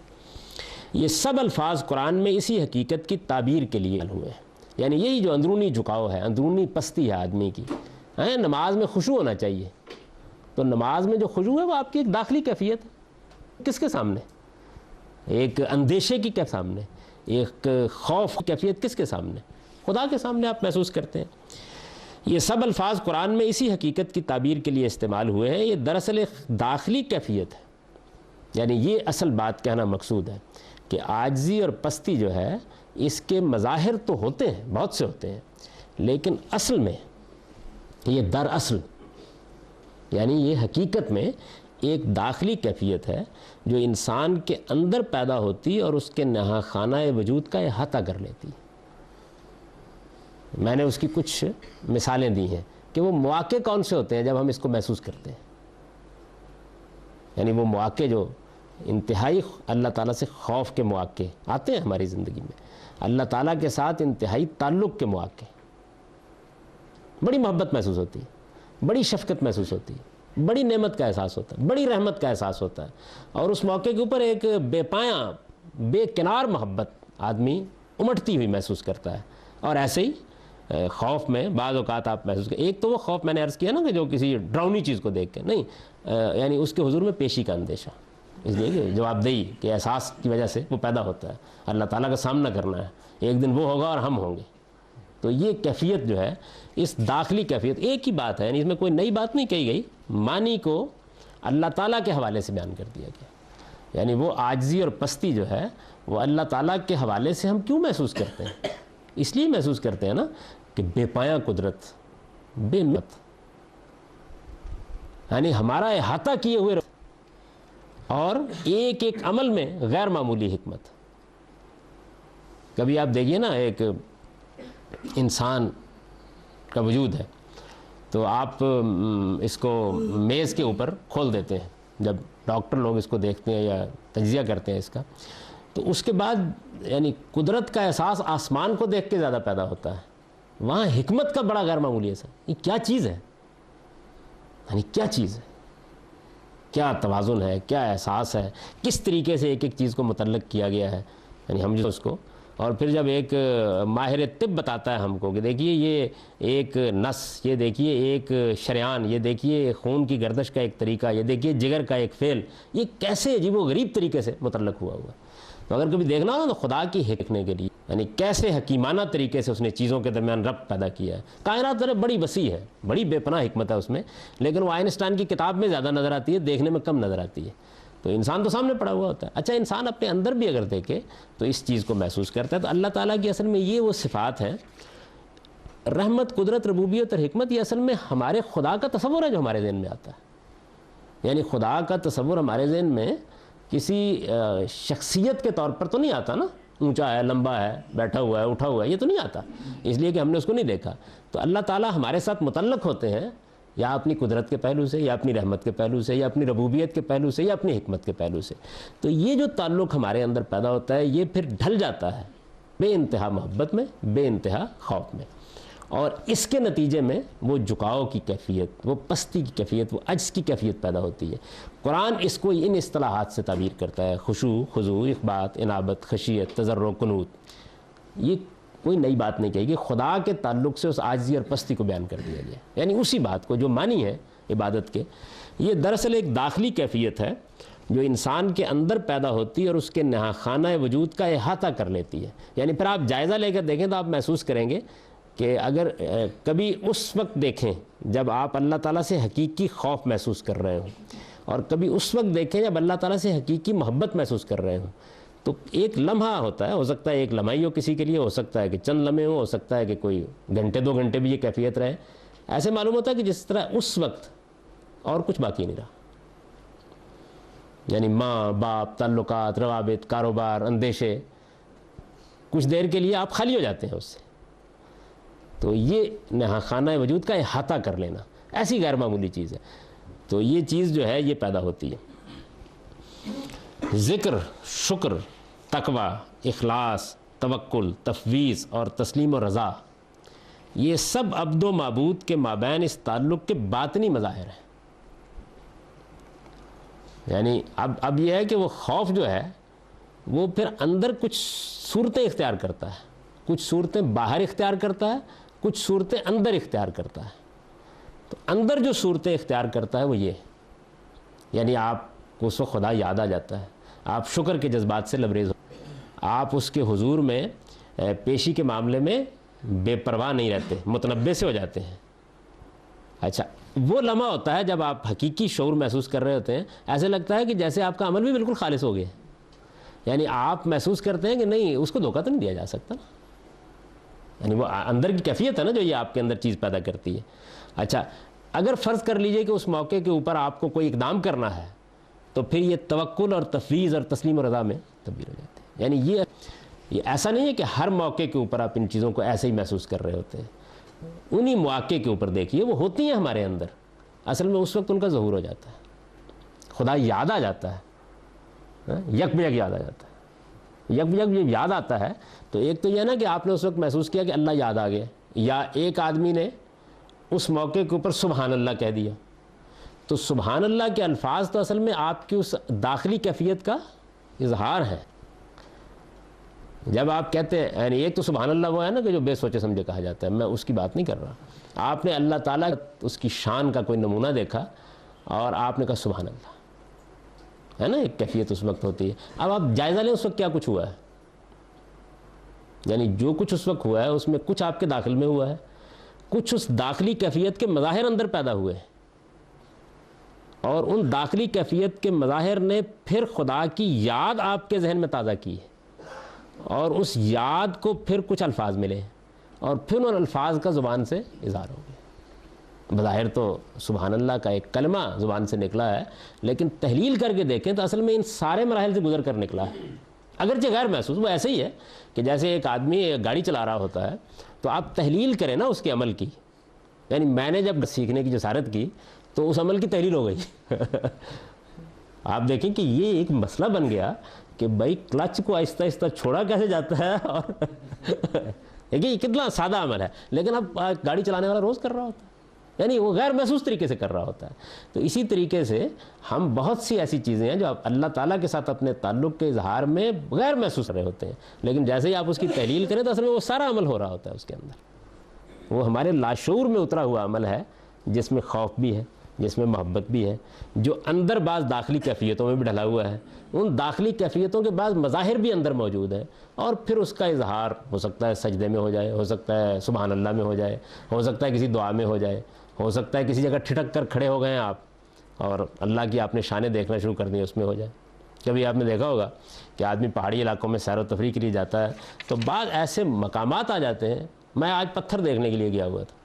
یہ سب الفاظ قرآن میں اسی حقیقت کی تعبیر کے لیے ہوئے ہیں. یعنی یہی جو اندرونی جھکاؤ ہے، اندرونی پستی ہے آدمی کی، نماز میں خشوع ہونا چاہیے. تو نماز میں جو خشوع ہے وہ آپ کی ایک داخلی کیفیت ہے. کس کے سامنے؟ ایک اندیشے کی کے سامنے، ایک خوف کی کیفیت کس کے سامنے؟ خدا کے سامنے آپ محسوس کرتے ہیں. یہ سب الفاظ قرآن میں اسی حقیقت کی تعبیر کے لیے استعمال ہوئے ہیں. یہ دراصل ایک داخلی کیفیت ہے. یعنی یہ اصل بات کہنا مقصود ہے کہ عاجزی اور پستی جو ہے اس کے مظاہر تو ہوتے ہیں، بہت سے ہوتے ہیں، لیکن اصل میں یہ دراصل یعنی یہ حقیقت میں ایک داخلی کیفیت ہے جو انسان کے اندر پیدا ہوتی اور اس کے نہا خانہ وجود کا احاطہ کر لیتی. میں نے اس کی کچھ مثالیں دی ہیں کہ وہ مواقع کون سے ہوتے ہیں جب ہم اس کو محسوس کرتے ہیں. یعنی وہ مواقع جو انتہائی اللہ تعالیٰ سے خوف کے مواقع آتے ہیں ہماری زندگی میں، اللہ تعالیٰ کے ساتھ انتہائی تعلق کے مواقع، بڑی محبت محسوس ہوتی ہے، بڑی شفقت محسوس ہوتی ہے، بڑی نعمت کا احساس ہوتا ہے، بڑی رحمت کا احساس ہوتا ہے، اور اس موقع کے اوپر ایک بے پایاں بے کنار محبت آدمی امٹتی ہوئی محسوس کرتا ہے. اور ایسے ہی خوف میں بعض اوقات آپ محسوس کریں. ایک تو وہ خوف میں نے عرض کیا نا کہ جو کسی ڈراؤنی چیز کو دیکھ کے نہیں، یعنی اس کے حضور میں پیشی کا اندیشہ، اس لیے کہ جواب دہی کہ احساس کی وجہ سے وہ پیدا ہوتا ہے. اللہ تعالیٰ کا سامنا کرنا ہے، ایک دن وہ ہوگا اور ہم ہوں گے. تو یہ کیفیت جو ہے اس داخلی کیفیت ایک ہی بات ہے، یعنی اس میں کوئی نئی بات نہیں کہی گئی. معنی کو اللہ تعالیٰ کے حوالے سے بیان کر دیا گیا. یعنی وہ عاجزی اور پستی جو ہے وہ اللہ تعالیٰ کے حوالے سے ہم کیوں محسوس کرتے ہیں؟ اس لیے محسوس کرتے ہیں نا کہ بے پایاں قدرت، بے مت، یعنی ہمارا احاطہ کیے ہوئے اور ایک ایک عمل میں غیر معمولی حکمت. کبھی آپ دیکھیے نا ایک انسان کا وجود ہے تو آپ اس کو میز کے اوپر کھول دیتے ہیں، جب ڈاکٹر لوگ اس کو دیکھتے ہیں یا تجزیہ کرتے ہیں اس کا، تو اس کے بعد یعنی قدرت کا احساس آسمان کو دیکھ کے زیادہ پیدا ہوتا ہے. وہاں حکمت کا بڑا غیر معمولی اثر. یہ کیا چیز ہے؟ یعنی کیا چیز ہے؟ کیا توازن ہے؟ کیا احساس ہے؟ کس طریقے سے ایک ایک چیز کو متعلق کیا گیا ہے؟ یعنی ہم جو اس کو، اور پھر جب ایک ماہر طب بتاتا ہے ہم کو کہ دیکھیے یہ ایک نس، یہ دیکھیے ایک شریان، یہ دیکھیے خون کی گردش کا ایک طریقہ، یہ دیکھیے جگر کا ایک فعل، یہ کیسے عجیب و غریب طریقے سے متعلق ہوا ہوا. تو اگر کبھی دیکھنا ہو تو خدا کی دیکھنے کے لیے، یعنی کیسے حکیمانہ طریقے سے اس نے چیزوں کے درمیان ربط پیدا کیا ہے. کائنات بڑی وسیع ہے، بڑی بے پناہ حکمت ہے اس میں، لیکن وہ آئنسٹائن کی کتاب میں زیادہ نظر آتی ہے، دیکھنے میں کم نظر آتی ہے. تو انسان تو سامنے پڑا ہوا ہوتا ہے. اچھا، انسان اپنے اندر بھی اگر دیکھے تو اس چیز کو محسوس کرتا ہے. تو اللہ تعالیٰ کی اصل میں یہ وہ صفات ہیں، رحمت، قدرت، ربوبیت اور حکمت، یہ اصل میں ہمارے خدا کا تصور ہے جو ہمارے ذہن میں آتا ہے. یعنی خدا کا تصور ہمارے ذہن میں کسی شخصیت کے طور پر تو نہیں آتا نا، اونچا ہے، لمبا ہے، بیٹھا ہوا ہے، اٹھا ہوا ہے، یہ تو نہیں آتا، اس لیے کہ ہم نے اس کو نہیں دیکھا. تو اللہ تعالیٰ ہمارے ساتھ متعلق ہوتے ہیں یا اپنی قدرت کے پہلو سے، یا اپنی رحمت کے پہلو سے، یا اپنی ربوبیت کے پہلو سے، یا اپنی حکمت کے پہلو سے. تو یہ جو تعلق ہمارے اندر پیدا ہوتا ہے یہ پھر ڈھل جاتا ہے بے انتہا محبت میں، بے انتہا خوف میں، اور اس کے نتیجے میں وہ جھکاؤ کی کیفیت، وہ پستی کی کیفیت، وہ عجز کی کیفیت پیدا ہوتی ہے. قرآن اس کو ان اصطلاحات سے تعبیر کرتا ہے: خشوع، خضوع، اخبات، انابت، خشیت، تضرع، قنوت. یہ کوئی نئی بات نہیں کہی کہ خدا کے تعلق سے اس عاجزی اور پستی کو بیان کر دیا گیا، یعنی اسی بات کو جو معنی ہے عبادت کے. یہ دراصل ایک داخلی کیفیت ہے جو انسان کے اندر پیدا ہوتی ہے اور اس کے نہا خانہ وجود کا احاطہ کر لیتی ہے. یعنی پھر آپ جائزہ لے کر دیکھیں تو آپ محسوس کریں گے کہ اگر کبھی اس وقت دیکھیں جب آپ اللہ تعالیٰ سے حقیقی خوف محسوس کر رہے ہوں، اور کبھی اس وقت دیکھیں جب اللہ تعالیٰ سے حقیقی محبت محسوس کر رہے ہوں، تو ایک لمحہ ہوتا ہے، ہو سکتا ہے ایک لمحہ ہی ہو کسی کے لیے، ہو سکتا ہے کہ چند لمحے ہو سکتا ہے کہ کوئی گھنٹے 2 گھنٹے بھی یہ کیفیت رہے. ایسے معلوم ہوتا ہے کہ جس طرح اس وقت اور کچھ باقی نہیں رہا. یعنی ماں باپ، تعلقات، روابط، کاروبار، اندیشے، کچھ دیر کے لیے آپ خالی ہو جاتے ہیں اس سے. تو یہ نہا خانہ وجود کا احاطہ کر لینا ایسی غیر معمولی چیز ہے. تو یہ چیز جو ہے یہ پیدا ہوتی ہے. ذکر، شکر، تقوی، اخلاص، توکل، تفویض اور تسلیم و رضا، یہ سب عبد و معبود کے مابین اس تعلق کے باطنی مظاہر ہیں. یعنی اب یہ ہے کہ وہ خوف جو ہے وہ پھر اندر کچھ صورتیں اختیار کرتا ہے، کچھ صورتیں باہر اختیار کرتا ہے، کچھ صورتیں اندر اختیار کرتا ہے. تو اندر جو صورتیں اختیار کرتا ہے وہ یہ، یعنی آپ کو اس وقت خدا یاد آ جاتا ہے، آپ شکر کے جذبات سے لبریز ہو، آپ اس کے حضور میں پیشی کے معاملے میں بے پرواہ نہیں رہتے، متنبع سے ہو جاتے ہیں. اچھا، وہ لمحہ ہوتا ہے جب آپ حقیقی شعور محسوس کر رہے ہوتے ہیں، ایسے لگتا ہے کہ جیسے آپ کا عمل بھی بالکل خالص ہو گیا، یعنی آپ محسوس کرتے ہیں کہ نہیں، اس کو دھوکہ تو نہیں دیا جا سکتا نا، یعنی وہ اندر کی کیفیت ہے نا جو یہ آپ کے اندر چیز پیدا کرتی ہے۔ اچھا، اگر فرض کر لیجئے کہ اس موقع کے اوپر آپ کو کوئی اقدام کرنا ہے تو پھر یہ توکل اور تفویض اور تسلیم و رضا میں تبدیل ہو جاتے ہیں۔ یعنی یہ ایسا نہیں ہے کہ ہر موقع کے اوپر آپ ان چیزوں کو ایسے ہی محسوس کر رہے ہوتے ہیں، انہی مواقع کے اوپر دیکھیے وہ ہوتی ہیں ہمارے اندر، اصل میں اس وقت ان کا ظہور ہو جاتا ہے، خدا یاد آ جاتا ہے، یک بیک یاد آ جاتا ہے۔ یک بیک جب یاد آتا ہے تو ایک تو یہ نا کہ آپ نے اس وقت محسوس کیا کہ اللہ یاد آ گیا، یا ایک آدمی نے اس موقع کے اوپر سبحان اللہ کہہ دیا، تو سبحان اللہ کے الفاظ تو اصل میں آپ کی اس داخلی کیفیت کا اظہار ہے۔ جب آپ کہتے ہیں، یعنی ایک تو سبحان اللہ وہ ہے نا کہ جو بے سوچے سمجھے کہا جاتا ہے، میں اس کی بات نہیں کر رہا، آپ نے اللہ تعالیٰ اس کی شان کا کوئی نمونہ دیکھا اور آپ نے کہا سبحان اللہ، ہے نا، ایک کیفیت اس وقت ہوتی ہے۔ اب آپ جائزہ لیں اس وقت کیا کچھ ہوا ہے، یعنی جو کچھ اس وقت ہوا ہے اس میں کچھ آپ کے داخل میں ہوا ہے، کچھ اس داخلی کیفیت کے مظاہر اندر پیدا ہوئے ہیں، اور ان داخلی کیفیت کے مظاہر نے پھر خدا کی یاد آپ کے ذہن میں تازہ کی ہے، اور اس یاد کو پھر کچھ الفاظ ملے اور پھر ان الفاظ کا زبان سے اظہار ہو گیا۔ بظاہر تو سبحان اللہ کا ایک کلمہ زبان سے نکلا ہے، لیکن تحلیل کر کے دیکھیں تو اصل میں ان سارے مراحل سے گزر کر نکلا ہے، اگرچہ غیر محسوس۔ وہ ایسے ہی ہے کہ جیسے ایک آدمی گاڑی چلا رہا ہوتا ہے تو آپ تحلیل کریں نا اس کے عمل کی، یعنی میں نے جب سیکھنے کی جسارت کی تو اس عمل کی تحلیل ہو گئی۔ آپ دیکھیں کہ یہ ایک مسئلہ بن گیا کہ بھائی کلچ کو آہستہ آہستہ چھوڑا کیسے جاتا ہے، اور دیکھیے یہ کتنا سادہ عمل ہے، لیکن اب گاڑی چلانے والا روز کر رہا ہوتا ہے، یعنی وہ غیر محسوس طریقے سے کر رہا ہوتا ہے۔ تو اسی طریقے سے ہم بہت سی ایسی چیزیں ہیں جو آپ اللہ تعالیٰ کے ساتھ اپنے تعلق کے اظہار میں غیر محسوس کر رہے ہوتے ہیں، لیکن جیسے ہی آپ اس کی تحلیل کریں تو اصل میں وہ سارا عمل ہو رہا ہوتا ہے اس کے اندر۔ وہ ہمارے لاشعور میں اترا ہوا عمل ہے جس میں خوف بھی ہے، جس میں محبت بھی ہے، جو اندر بعض داخلی کیفیتوں میں بھی ڈھلا ہوا ہے، ان داخلی کیفیتوں کے بعض مظاہر بھی اندر موجود ہیں، اور پھر اس کا اظہار ہو سکتا ہے سجدے میں ہو جائے، ہو سکتا ہے سبحان اللہ میں ہو جائے، ہو سکتا ہے کسی دعا میں ہو جائے، ہو سکتا ہے کسی جگہ ٹھٹک کر کھڑے ہو گئے ہیں آپ اور اللہ کی آپ نے شانیں دیکھنا شروع کر دیں، اس میں ہو جائے۔ کبھی آپ نے دیکھا ہوگا کہ آدمی پہاڑی علاقوں میں سیر و تفریح کے لیے جاتا ہے تو بعض ایسے مقامات آ جاتے ہیں۔ میں آج پتھر دیکھنے کے لیے گیا ہوا تھا،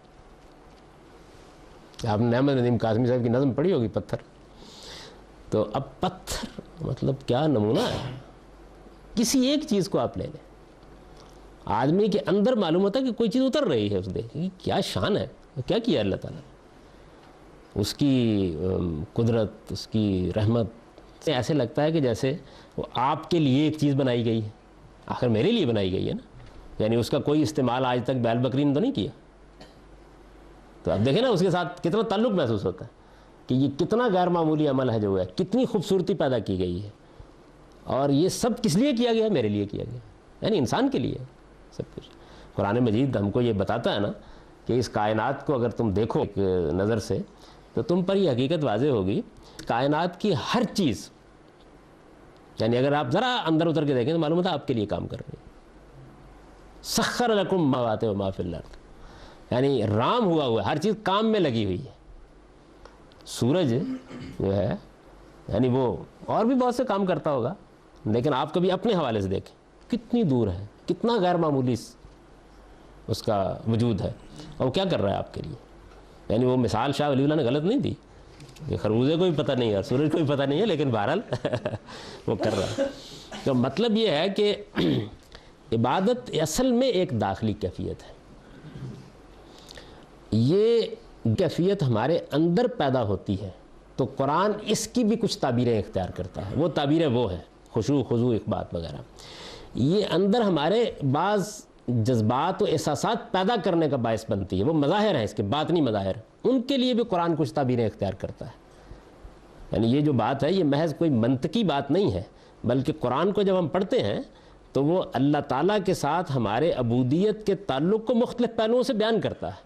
آپ نے احمد ندیم قاسمی صاحب کی نظم پڑھی ہوگی پتھر، تو اب پتھر مطلب کیا نمونہ ہے، کسی ایک چیز کو آپ لے لیں، آدمی کے اندر معلوم ہوتا ہے کہ کوئی چیز اتر رہی ہے، اس دیکھ کیا شان ہے، کیا کیا اللہ تعالیٰ نے، اس کی قدرت، اس کی رحمت، ایسے لگتا ہے کہ جیسے وہ آپ کے لیے ایک چیز بنائی گئی ہے، آخر میرے لیے بنائی گئی ہے نا، یعنی اس کا کوئی استعمال آج تک بیل بکری نے تو نہیں کیا۔ تو اب دیکھیں نا اس کے ساتھ کتنا تعلق محسوس ہوتا ہے کہ یہ کتنا غیر معمولی عمل ہے جو ہے، کتنی خوبصورتی پیدا کی گئی ہے، اور یہ سب کس لیے کیا گیا؟ میرے لیے کیا گیا، یعنی انسان کے لیے سب کچھ۔ قرآن مجید ہم کو یہ بتاتا ہے نا کہ اس کائنات کو اگر تم دیکھو ایک نظر سے تو تم پر یہ حقیقت واضح ہوگی، کائنات کی ہر چیز، یعنی اگر آپ ذرا اندر اتر کے دیکھیں تو معلوم ہوتا ہے آپ کے لیے کام کر رہی ہے۔ سخر لکم ما بات و ما فی الارض، یعنی رام ہوا ہے، ہر چیز کام میں لگی ہوئی ہے۔ سورج جو ہے یعنی وہ اور بھی بہت سے کام کرتا ہوگا، لیکن آپ کبھی اپنے حوالے سے دیکھیں کتنی دور ہے، کتنا غیر معمولی اس کا وجود ہے، اور وہ کیا کر رہا ہے آپ کے لیے۔ یعنی وہ مثال شاہ ولی اللہ نے غلط نہیں دی کہ خربوزے کو بھی پتہ نہیں ہے اور سورج کو بھی پتہ نہیں ہے، لیکن بہرحال وہ کر رہا ہے۔ تو مطلب یہ ہے کہ عبادت اصل میں ایک داخلی کیفیت ہے، یہ کیفیت ہمارے اندر پیدا ہوتی ہے، تو قرآن اس کی بھی کچھ تعبیریں اختیار کرتا ہے۔ وہ تعبیریں وہ ہیں خشوع، خضوع، اخبات وغیرہ، یہ اندر ہمارے بعض جذبات و احساسات پیدا کرنے کا باعث بنتی ہے، وہ مظاہر ہیں اس کے باطنی مظاہر، ان کے لیے بھی قرآن کچھ تعبیریں اختیار کرتا ہے۔ یعنی یہ جو بات ہے یہ محض کوئی منطقی بات نہیں ہے، بلکہ قرآن کو جب ہم پڑھتے ہیں تو وہ اللہ تعالیٰ کے ساتھ ہمارے عبودیت کے تعلق کو مختلف پہلوؤں سے بیان کرتا ہے۔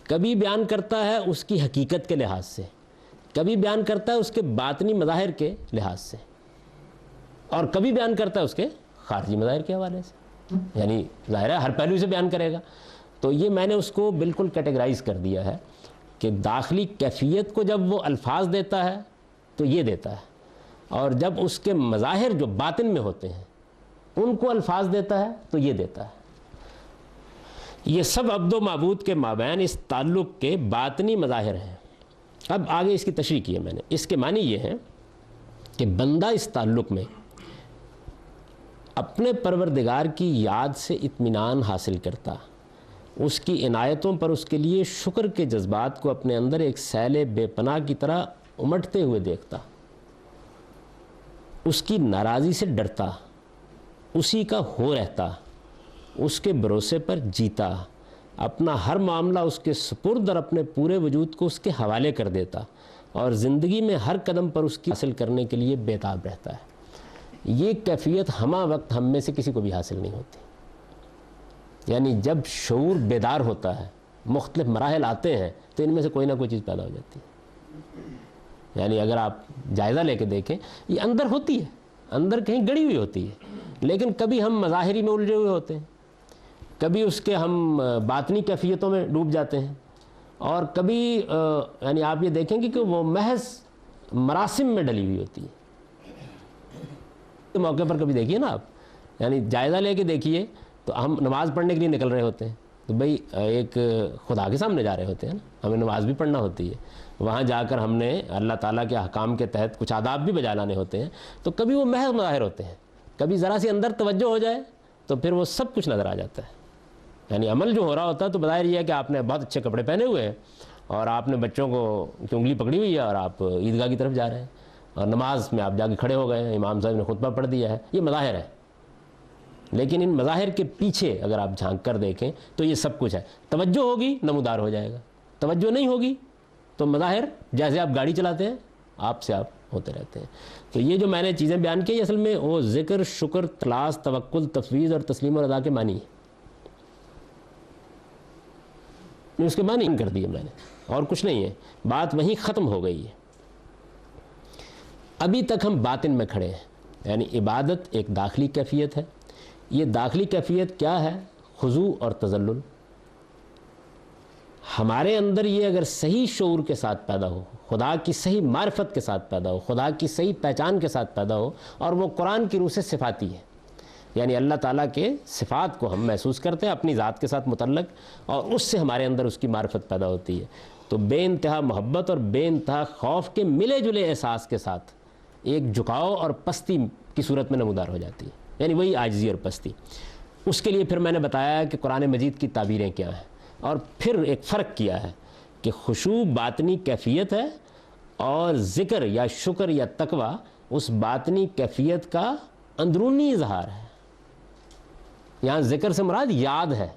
کبھی بیان کرتا ہے اس کی حقیقت کے لحاظ سے، کبھی بیان کرتا ہے اس کے باطنی مظاہر کے لحاظ سے، اور کبھی بیان کرتا ہے اس کے خارجی مظاہر کے حوالے سے، یعنی ظاہر ہے ہر پہلو سے بیان کرے گا۔ تو یہ میں نے اس کو بالکل کیٹیگرائز کر دیا ہے کہ داخلی کیفیت کو جب وہ الفاظ دیتا ہے تو یہ دیتا ہے، اور جب اس کے مظاہر جو باطن میں ہوتے ہیں ان کو الفاظ دیتا ہے تو یہ دیتا ہے۔ یہ سب عبد و معبود کے مابین اس تعلق کے باطنی مظاہر ہیں۔ اب آگے اس کی تشریح کی ہے میں نے۔ اس کے معنی یہ ہے کہ بندہ اس تعلق میں اپنے پروردگار کی یاد سے اطمینان حاصل کرتا، اس کی عنایتوں پر اس کے لیے شکر کے جذبات کو اپنے اندر ایک سیل بے پناہ کی طرح امٹتے ہوئے دیکھتا، اس کی ناراضی سے ڈرتا، اسی کا ہو رہتا، اس کے بھروسے پر جیتا، اپنا ہر معاملہ اس کے سپرد اور اپنے پورے وجود کو اس کے حوالے کر دیتا، اور زندگی میں ہر قدم پر اس کی حاصل کرنے کے لیے بےتاب رہتا ہے۔ یہ کیفیت ہمہ وقت ہم میں سے کسی کو بھی حاصل نہیں ہوتی۔ یعنی جب شعور بیدار ہوتا ہے، مختلف مراحل آتے ہیں تو ان میں سے کوئی نہ کوئی چیز پیدا ہو جاتی ہے۔ یعنی اگر آپ جائزہ لے کے دیکھیں، یہ اندر ہوتی ہے، اندر کہیں گڑی ہوئی ہوتی ہے، لیکن کبھی ہم مظاہری میں الجھے ہوئے ہوتے ہیں، کبھی اس کے ہم باطنی کیفیتوں میں ڈوب جاتے ہیں، اور کبھی یعنی آپ یہ دیکھیں گے کہ وہ محض مراسم میں ڈلی ہوئی ہوتی ہے۔ موقع پر کبھی دیکھیے نا آپ، یعنی جائزہ لے کے دیکھیے تو ہم نماز پڑھنے کے لیے نکل رہے ہوتے ہیں تو بھئی ایک خدا کے سامنے جا رہے ہوتے ہیں نا، ہمیں نماز بھی پڑھنا ہوتی ہے، وہاں جا کر ہم نے اللہ تعالیٰ کے احکام کے تحت کچھ آداب بھی بجا لانے ہوتے ہیں، تو کبھی وہ محض مظاہر ہوتے ہیں، کبھی ذرا سی اندر توجہ ہو جائے تو پھر وہ سب کچھ نظر آ جاتا ہے۔ یعنی عمل جو ہو رہا ہوتا ہے تو بظاہر یہ ہے کہ آپ نے بہت اچھے کپڑے پہنے ہوئے ہیں اور آپ نے بچوں کو کی انگلی پکڑی ہوئی ہے اور آپ عیدگاہ کی طرف جا رہے ہیں، اور نماز میں آپ جا کے کھڑے ہو گئے ہیں، امام صاحب نے خطبہ پڑھ دیا ہے، یہ مظاہر ہے۔ لیکن ان مظاہر کے پیچھے اگر آپ جھانک کر دیکھیں تو یہ سب کچھ ہے۔ توجہ ہوگی نمودار ہو جائے گا، توجہ نہیں ہوگی تو مظاہر جیسے آپ گاڑی چلاتے ہیں آپ سے آپ ہوتے رہتے ہیں۔ تو یہ جو میں نے چیزیں بیان کی اصل میں وہ ذکر، شکر، اخلاص، توکل، تفویض اور تسلیم اور رضا کے معنی ہے۔ اس کے معنی کر دیے میں نے، اور کچھ نہیں ہے، بات وہیں ختم ہو گئی ہے۔ ابھی تک ہم باطن میں کھڑے ہیں، یعنی عبادت ایک داخلی کیفیت ہے۔ یہ داخلی کیفیت کیا ہے؟ خضوع اور تذلل۔ ہمارے اندر یہ اگر صحیح شعور کے ساتھ پیدا ہو، خدا کی صحیح معرفت کے ساتھ پیدا ہو، خدا کی صحیح پہچان کے ساتھ پیدا ہو، اور وہ قرآن کی روح سے صفاتی ہے، یعنی اللہ تعالیٰ کے صفات کو ہم محسوس کرتے ہیں اپنی ذات کے ساتھ متعلق، اور اس سے ہمارے اندر اس کی معرفت پیدا ہوتی ہے، تو بے انتہا محبت اور بے انتہا خوف کے ملے جلے احساس کے ساتھ ایک جھکاؤ اور پستی کی صورت میں نمودار ہو جاتی ہے، یعنی وہی عاجزی اور پستی۔ اس کے لیے پھر میں نے بتایا کہ قرآن مجید کی تعبیریں کیا ہیں، اور پھر ایک فرق کیا ہے کہ خشوع باطنی کیفیت ہے اور ذکر یا شکر یا تقوی اس باطنی کیفیت کا اندرونی اظہار ہے۔ یہاں ذکر سے مراد یاد ہے،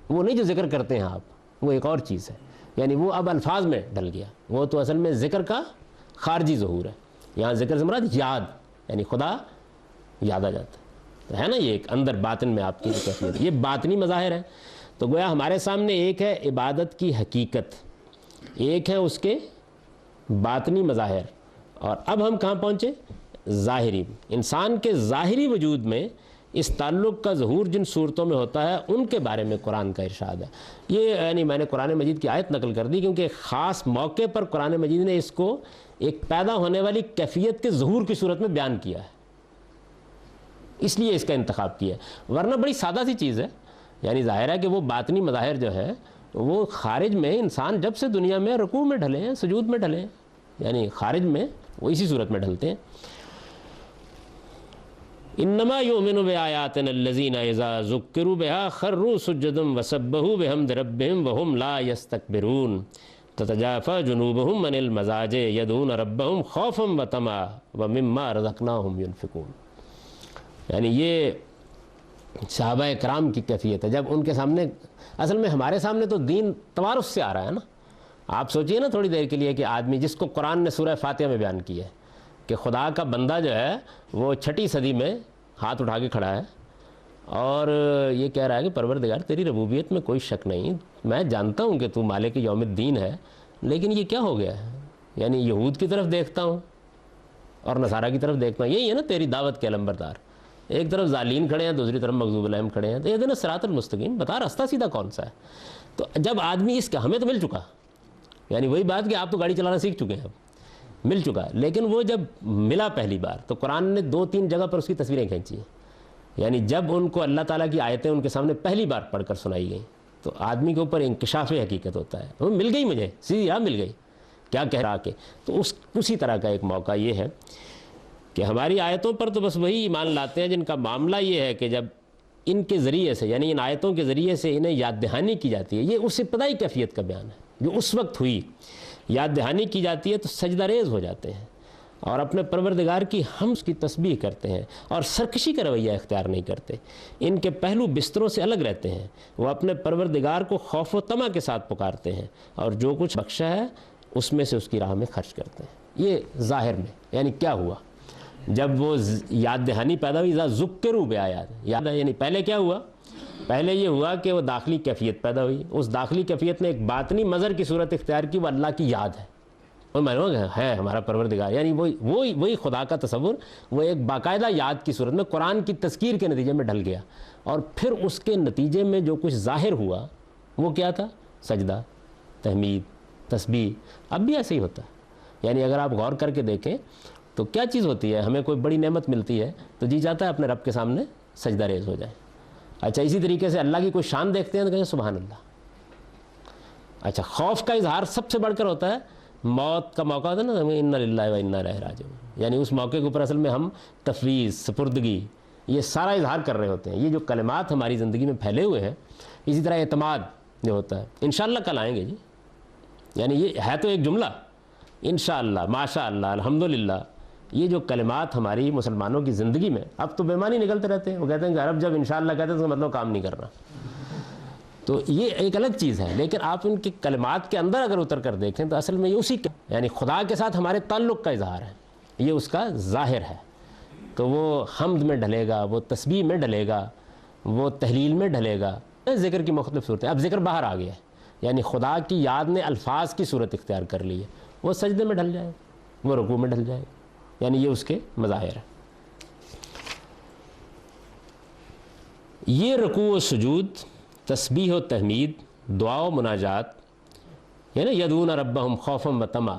وہ نہیں جو ذکر کرتے ہیں آپ، وہ ایک اور چیز ہے، یعنی وہ اب الفاظ میں ڈل گیا، وہ تو اصل میں ذکر کا خارجی ظہور ہے۔ یہاں ذکر سے مراد یاد، یعنی خدا یاد آ جاتا ہے نا، یہ ایک اندر باطن میں آپ کی کیفیت، یہ باطنی مظاہر ہے۔ تو گویا ہمارے سامنے ایک ہے عبادت کی حقیقت، ایک ہے اس کے باطنی مظاہر، اور اب ہم کہاں پہنچے؟ ظاہری۔ انسان کے ظاہری وجود میں اس تعلق کا ظہور جن صورتوں میں ہوتا ہے ان کے بارے میں قرآن کا ارشاد ہے۔ یہ یعنی میں نے قرآن مجید کی آیت نقل کر دی کیونکہ خاص موقع پر قرآن مجید نے اس کو ایک پیدا ہونے والی کیفیت کے ظہور کی صورت میں بیان کیا ہے، اس لیے اس کا انتخاب کیا ہے، ورنہ بڑی سادہ سی چیز ہے۔ یعنی ظاہر ہے کہ وہ باطنی مظاہر جو ہے وہ خارج میں انسان جب سے دنیا میں رکوع میں ڈھلے ہیں، سجود میں ڈھلے ہیں، یعنی خارج میں وہ اسی صورت میں ڈھلتے ہیں۔ انما یؤمن بآیاتنا الذین اذا ذکروا بها خروا سجدا وسبحوا بحمد ربهم وهم لا یستکبرون تتجافى جنوبهم عن المضاجع يدعون ربهم خوفا وطمعا ومما رزقناهم ينفقون۔ یعنی یہ صحابہ کرام کی کیفیت ہے، جب ان کے سامنے، اصل میں ہمارے سامنے تو دین توارث سے آ رہا ہے نا۔ آپ سوچئے نا تھوڑی دیر کے لیے کہ آدمی جس کو قرآن نے سورہ فاتحہ میں بیان کیا ہے کہ خدا کا بندہ جو ہے وہ 6 صدی میں ہاتھ اٹھا کے کھڑا ہے اور یہ کہہ رہا ہے کہ پروردگار تیری ربوبیت میں کوئی شک نہیں، میں جانتا ہوں کہ تو مالک یوم الدین ہے، لیکن یہ کیا ہو گیا ہے؟ یعنی یہود کی طرف دیکھتا ہوں اور نصارہ کی طرف دیکھتا ہوں، یہی ہے نا تیری دعوت کے علمبردار، ایک طرف ظالین کھڑے ہیں، دوسری طرف مغضوب علیہم کھڑے ہیں، تو یہ صراط المستقیم، بتا راستہ سیدھا کون سا ہے؟ تو جب آدمی اس کا، ہمیں تو مل چکا، یعنی وہی بات کہ آپ تو گاڑی چلانا سیکھ چکے ہیں، اب مل چکا ہے، لیکن وہ جب ملا پہلی بار تو قرآن نے 2-3 جگہ پر اس کی تصویریں کھینچی ہیں. یعنی جب ان کو اللہ تعالیٰ کی آیتیں ان کے سامنے پہلی بار پڑھ کر سنائی گئیں تو آدمی کے اوپر انکشاف حقیقت ہوتا ہے. وہ مل گئی، مجھے سیدھی راہ مل گئی، کیا کہہ رہا کہ تو اسی طرح کا ایک موقع یہ ہے کہ ہماری آیتوں پر تو بس وہی ایمان لاتے ہیں جن کا معاملہ یہ ہے کہ جب ان کے ذریعے سے، یعنی ان آیتوں کے ذریعے سے انہیں یاد دہانی کی جاتی ہے. یہ اس ابتدائی کیفیت کا بیان ہے جو اس وقت ہوئی. یاد دہانی کی جاتی ہے تو سجدہ ریز ہو جاتے ہیں اور اپنے پروردگار کی حمد کی تسبیح کرتے ہیں اور سرکشی کا رویہ اختیار نہیں کرتے. ان کے پہلو بستروں سے الگ رہتے ہیں. وہ اپنے پروردگار کو خوف و طمع کے ساتھ پکارتے ہیں اور جو کچھ بخشا ہے اس میں سے اس کی راہ میں خرچ کرتے ہیں. یہ ظاہر میں یعنی کیا ہوا جب وہ یاد دہانی پیدا ہوئی، ذکروا بآیات، یاد ہے یعنی پہلے کیا ہوا؟ پہلے یہ ہوا کہ وہ داخلی کیفیت پیدا ہوئی. اس داخلی کیفیت نے ایک باطنی مظہر کی صورت اختیار کی، وہ اللہ کی یاد ہے، وہ معلوم ہے ہمارا پروردگار، یعنی وہی خدا کا تصور وہ ایک باقاعدہ یاد کی صورت میں قرآن کی تذکیر کے نتیجے میں ڈھل گیا. اور پھر اس کے نتیجے میں جو کچھ ظاہر ہوا وہ کیا تھا؟ سجدہ، تحمید، تسبیح. اب بھی ایسے ہی ہوتا ہے. یعنی اگر آپ غور کر کے دیکھیں تو کیا چیز ہوتی ہے؟ ہمیں کوئی بڑی نعمت ملتی ہے تو جی چاہتا ہے اپنے رب کے سامنے سجدہ ریز ہو جائے. اچھا اسی طریقے سے اللہ کی کوئی شان دیکھتے ہیں تو کہیں سبحان اللہ. اچھا خوف کا اظہار سب سے بڑھ کر ہوتا ہے موت کا موقع ہوتا ہے نا، انا للہ و انا الیہ راجعون. یعنی اس موقع کے اوپر اصل میں ہم تفویض، سپردگی، یہ سارا اظہار کر رہے ہوتے ہیں. یہ جو کلمات ہماری زندگی میں پھیلے ہوئے ہیں، اسی طرح اعتماد جو ہوتا ہے، انشاءاللہ کل آئیں گے جی. یعنی یہ ہے تو ایک جملہ، انشاءاللہ، ماشاءاللہ، الحمدللہ. یہ جو کلمات ہماری مسلمانوں کی زندگی میں اب تو بے معنی نکلتے رہتے ہیں. وہ کہتے ہیں کہ عرب جب انشاءاللہ کہتے ہیں تو مطلب کام نہیں کرنا. تو یہ ایک الگ چیز ہے، لیکن آپ ان کے کلمات کے اندر اگر اتر کر دیکھیں تو اصل میں یہ اسی یعنی خدا کے ساتھ ہمارے تعلق کا اظہار ہے. یہ اس کا ظاہر ہے. تو وہ حمد میں ڈھلے گا، وہ تسبیح میں ڈھلے گا، وہ تحلیل میں ڈھلے گا. ذکر کی مختلف صورتیں، اب ذکر باہر آ گیا ہے، یعنی خدا کی یاد نے الفاظ کی صورت اختیار کر لی ہے. وہ سجدے میں ڈھل جائے، وہ رکوع میں ڈھل جائے. یعنی یہ اس کے مظاہر ہیں. یہ رکوع و سجود، تسبیح و تحمید، دعا و مناجات، یعنی یدعون ربہم خوفا و طمعا،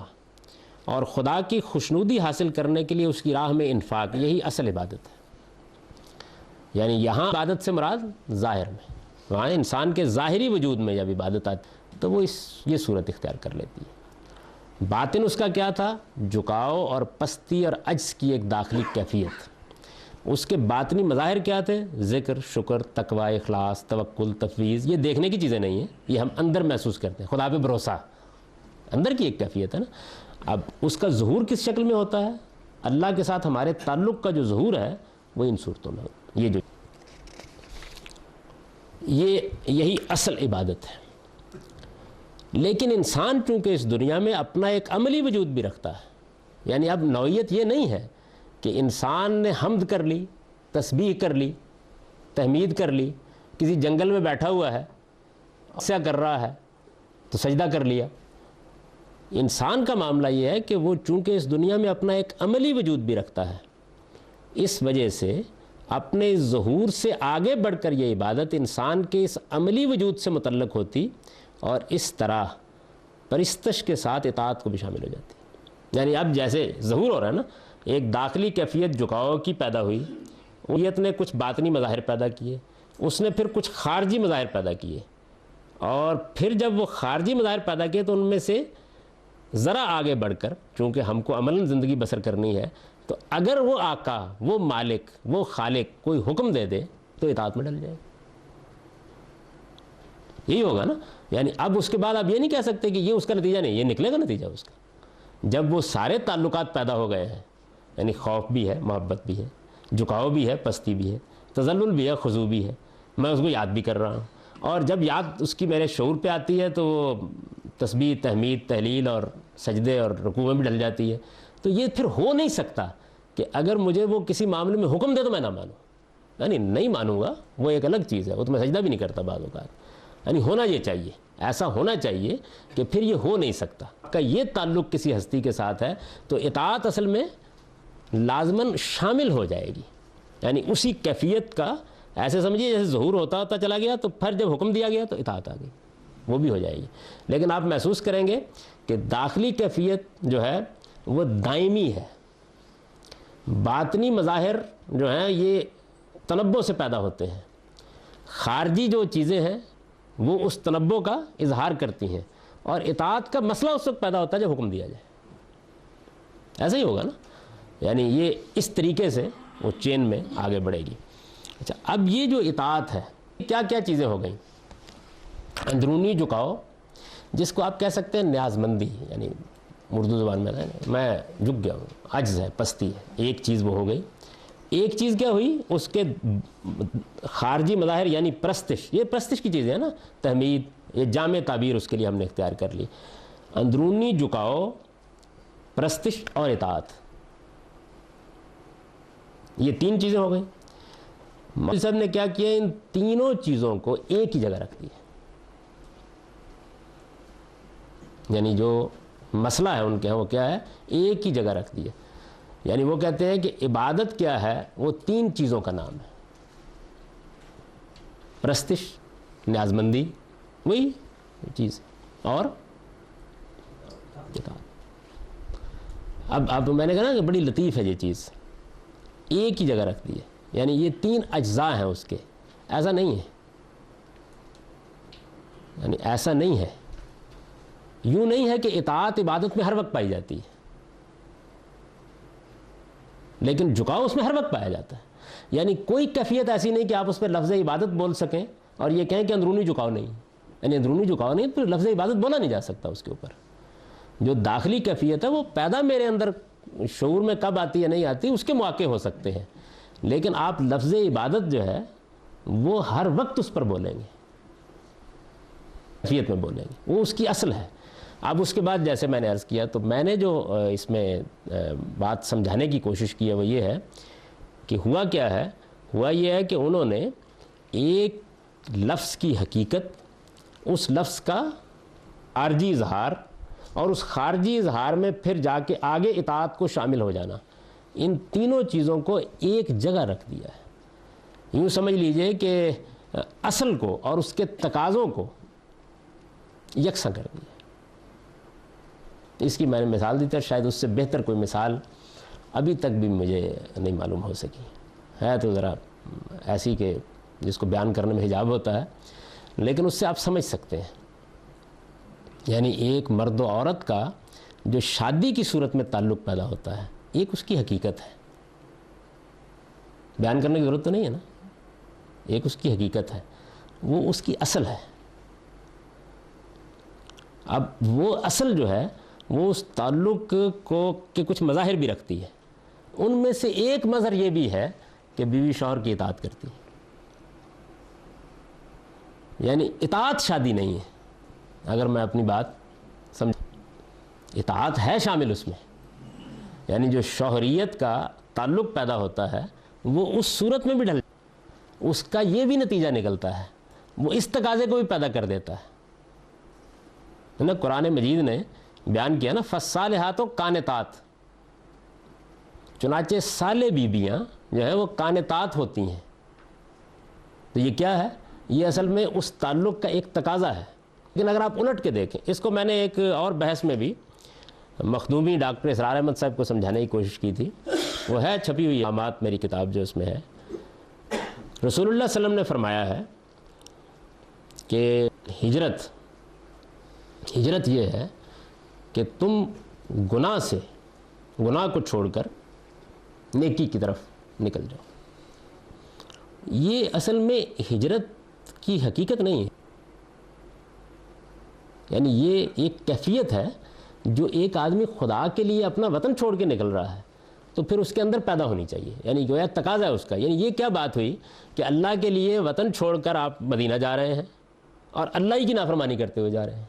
اور خدا کی خوشنودی حاصل کرنے کے لیے اس کی راہ میں انفاق، یہی اصل عبادت ہے. یعنی یہاں عبادت سے مراد ظاہر میں، وہاں انسان کے ظاہری وجود میں جب عبادت آتی تو وہ یہ صورت اختیار کر لیتی ہے. باطن اس کا کیا تھا؟ جھکاؤ اور پستی اور عجز کی ایک داخلی کیفیت. اس کے باطنی مظاہر کیا تھے؟ ذکر، شکر، تقوی، اخلاص، توکل، تفویض. یہ دیکھنے کی چیزیں نہیں ہیں، یہ ہم اندر محسوس کرتے ہیں. خدا پہ بھروسہ اندر کی ایک کیفیت ہے نا. اب اس کا ظہور کس شکل میں ہوتا ہے؟ اللہ کے ساتھ ہمارے تعلق کا جو ظہور ہے وہ ان صورتوں میں ہوتا ہے. یہی اصل عبادت ہے. لیکن انسان چونکہ اس دنیا میں اپنا ایک عملی وجود بھی رکھتا ہے. یعنی اب نوعیت یہ نہیں ہے کہ انسان نے حمد کر لی، تسبیح کر لی، تحمید کر لی، کسی جنگل میں بیٹھا ہوا ہے، کیا کر رہا ہے تو سجدہ کر لیا. انسان کا معاملہ یہ ہے کہ وہ چونکہ اس دنیا میں اپنا ایک عملی وجود بھی رکھتا ہے، اس وجہ سے اپنے ظہور سے آگے بڑھ کر یہ عبادت انسان کے اس عملی وجود سے متعلق ہوتی اور اس طرح پرستش کے ساتھ اطاعت کو بھی شامل ہو جاتی. یعنی اب جیسے ظہور ہو رہا ہے نا، ایک داخلی کیفیت جھکاؤ کی پیدا ہوئی، اویت نے کچھ باطنی مظاہر پیدا کیے، اس نے پھر کچھ خارجی مظاہر پیدا کیے، اور پھر جب وہ خارجی مظاہر پیدا کیے تو ان میں سے ذرا آگے بڑھ کر، چونکہ ہم کو عملاً زندگی بسر کرنی ہے، تو اگر وہ آقا، وہ مالک، وہ خالق کوئی حکم دے دے تو اطاعت میں ڈل جائے. یہی ہوگا نا. یعنی اب اس کے بعد آپ یہ نہیں کہہ سکتے کہ یہ اس کا نتیجہ نہیں، یہ نکلے گا نتیجہ اس کا. جب وہ سارے تعلقات پیدا ہو گئے ہیں، یعنی خوف بھی ہے، محبت بھی ہے، جھکاؤ بھی ہے، پستی بھی ہے، تذلل بھی ہے، خضوع بھی ہے، میں اس کو یاد بھی کر رہا ہوں، اور جب یاد اس کی میرے شعور پہ آتی ہے تو وہ تسبیح، تحمید، تحلیل اور سجدے اور رکوع میں بھی ڈل جاتی ہے. تو یہ پھر ہو نہیں سکتا کہ اگر مجھے وہ کسی معاملے میں حکم دے تو میں نہ مانوں. یعنی نہیں مانوں گا وہ ایک الگ چیز ہے، وہ تو میں سجدہ بھی نہیں کرتا بعض اوقات. یعنی ہونا یہ چاہیے، ایسا ہونا چاہیے کہ پھر یہ ہو نہیں سکتا کہ یہ تعلق کسی ہستی کے ساتھ ہے تو اطاعت اصل میں لازماً شامل ہو جائے گی. یعنی اسی کیفیت کا ایسے سمجھیے جیسے ظہور ہوتا چلا گیا تو پھر جب حکم دیا گیا تو اطاعت آ گئی. وہ بھی ہو جائے گی، لیکن آپ محسوس کریں گے کہ داخلی کیفیت جو ہے وہ دائمی ہے، باطنی مظاہر جو ہیں یہ تنبؤ سے پیدا ہوتے ہیں، خارجی جو چیزیں ہیں وہ اس تنبؤ کا اظہار کرتی ہیں، اور اطاعت کا مسئلہ اس وقت پیدا ہوتا ہے جب حکم دیا جائے. ایسا ہی ہوگا نا، یعنی یہ اس طریقے سے وہ چین میں آگے بڑھے گی. اچھا، اب یہ جو اطاعت ہے کیا کیا چیزیں ہو گئیں؟ اندرونی جھکاؤ، جس کو آپ کہہ سکتے ہیں نیاز مندی، یعنی اردو زبان میں میں جھک گیا ہوں، عجز ہے، پستی ہے، ایک چیز وہ ہو گئی. ایک چیز کیا ہوئی؟ اس کے خارجی مظاہر یعنی پرستش، یہ پرستش کی چیزیں ہیں نا، تحمید، یہ جامع تعبیر اس کے لیے ہم نے اختیار کر لی. اندرونی جھکاؤ، پرستش اور اطاعت، یہ تین چیزیں ہو گئیں. مولوی صاحب نے کیا کیا؟ ان تینوں چیزوں کو ایک ہی جگہ رکھ دیا، یعنی جو مسئلہ ہے ان کے ہاں وہ کیا ہے؟ ایک ہی جگہ رکھ دیا. یعنی وہ کہتے ہیں کہ عبادت کیا ہے؟ وہ تین چیزوں کا نام ہے، پرستش، نیاز مندی، وہی چیز، اور اطاعت. اب میں نے کہا نا کہ بڑی لطیف ہے یہ چیز، ایک ہی جگہ رکھ دی ہے، یعنی یہ تین اجزاء ہیں اس کے. ایسا نہیں ہے، یعنی ایسا نہیں ہے، یوں نہیں ہے کہ اطاعت عبادت میں ہر وقت پائی جاتی ہے، لیکن جھکاؤ اس میں ہر وقت پایا جاتا ہے. یعنی کوئی کیفیت ایسی نہیں کہ آپ اس پہ لفظ عبادت بول سکیں اور یہ کہیں کہ اندرونی جھکاؤ نہیں، یعنی اندرونی جھکاؤ نہیں تو لفظ عبادت بولا نہیں جا سکتا اس کے اوپر. جو داخلی کیفیت ہے وہ پیدا میرے اندر شعور میں کب آتی ہے نہیں آتی اس کے مواقع ہو سکتے ہیں، لیکن آپ لفظ عبادت جو ہے وہ ہر وقت اس پر بولیں گے، کیفیت میں بولیں گے، وہ اس کی اصل ہے. اب اس کے بعد جیسے میں نے عرض کیا، تو میں نے جو اس میں بات سمجھانے کی کوشش کی ہے وہ یہ ہے کہ ہوا کیا ہے؟ ہوا یہ ہے کہ انہوں نے ایک لفظ کی حقیقت، اس لفظ کا خارجی اظہار، اور اس خارجی اظہار میں پھر جا کے آگے اطاعت کو شامل ہو جانا، ان تینوں چیزوں کو ایک جگہ رکھ دیا ہے. یوں سمجھ لیجئے کہ اصل کو اور اس کے تقاضوں کو یکساں کر دیا. اس کی میں نے مثال دی تھی، شاید اس سے بہتر کوئی مثال ابھی تک بھی مجھے نہیں معلوم ہو سکی ہے، تو ذرا ایسی کہ جس کو بیان کرنے میں حجاب ہوتا ہے، لیکن اس سے آپ سمجھ سکتے ہیں. یعنی ایک مرد و عورت کا جو شادی کی صورت میں تعلق پیدا ہوتا ہے، ایک اس کی حقیقت ہے، بیان کرنے کی ضرورت تو نہیں ہے نا، ایک اس کی حقیقت ہے، وہ اس کی اصل ہے. اب وہ اصل جو ہے وہ اس تعلق کو کے کچھ مظاہر بھی رکھتی ہے. ان میں سے ایک مظہر یہ بھی ہے کہ بیوی شوہر کی اطاعت کرتی ہے، یعنی اطاعت شادی نہیں ہے. اگر میں اپنی بات سمجھ، اطاعت ہے شامل اس میں، یعنی جو شوہریت کا تعلق پیدا ہوتا ہے وہ اس صورت میں بھی ڈھل، اس کا یہ بھی نتیجہ نکلتا ہے، وہ اس تقاضے کو بھی پیدا کر دیتا ہے. قرآن مجید نے بیان کیا نا، فالصالحات قانتات، چنانچہ صالح بیبیاں جو ہے وہ قانتات ہوتی ہیں. تو یہ کیا ہے؟ یہ اصل میں اس تعلق کا ایک تقاضا ہے. لیکن اگر آپ الٹ کے دیکھیں اس کو، میں نے ایک اور بحث میں بھی مخدومی ڈاکٹر اسرار احمد صاحب کو سمجھانے کی کوشش کی تھی، وہ ہے چھپی ہوئی علامات میری کتاب جو اس میں ہے. رسول اللہ صلی اللہ علیہ وسلم نے فرمایا ہے کہ ہجرت یہ ہے کہ تم گناہ کو چھوڑ کر نیکی کی طرف نکل جاؤ. یہ اصل میں ہجرت کی حقیقت نہیں ہے، یعنی یہ ایک کیفیت ہے جو ایک آدمی خدا کے لیے اپنا وطن چھوڑ کے نکل رہا ہے تو پھر اس کے اندر پیدا ہونی چاہیے، یعنی گویا تقاضا ہے اس کا. یعنی یہ کیا بات ہوئی کہ اللہ کے لیے وطن چھوڑ کر آپ مدینہ جا رہے ہیں اور اللہ ہی کی نافرمانی کرتے ہوئے جا رہے ہیں.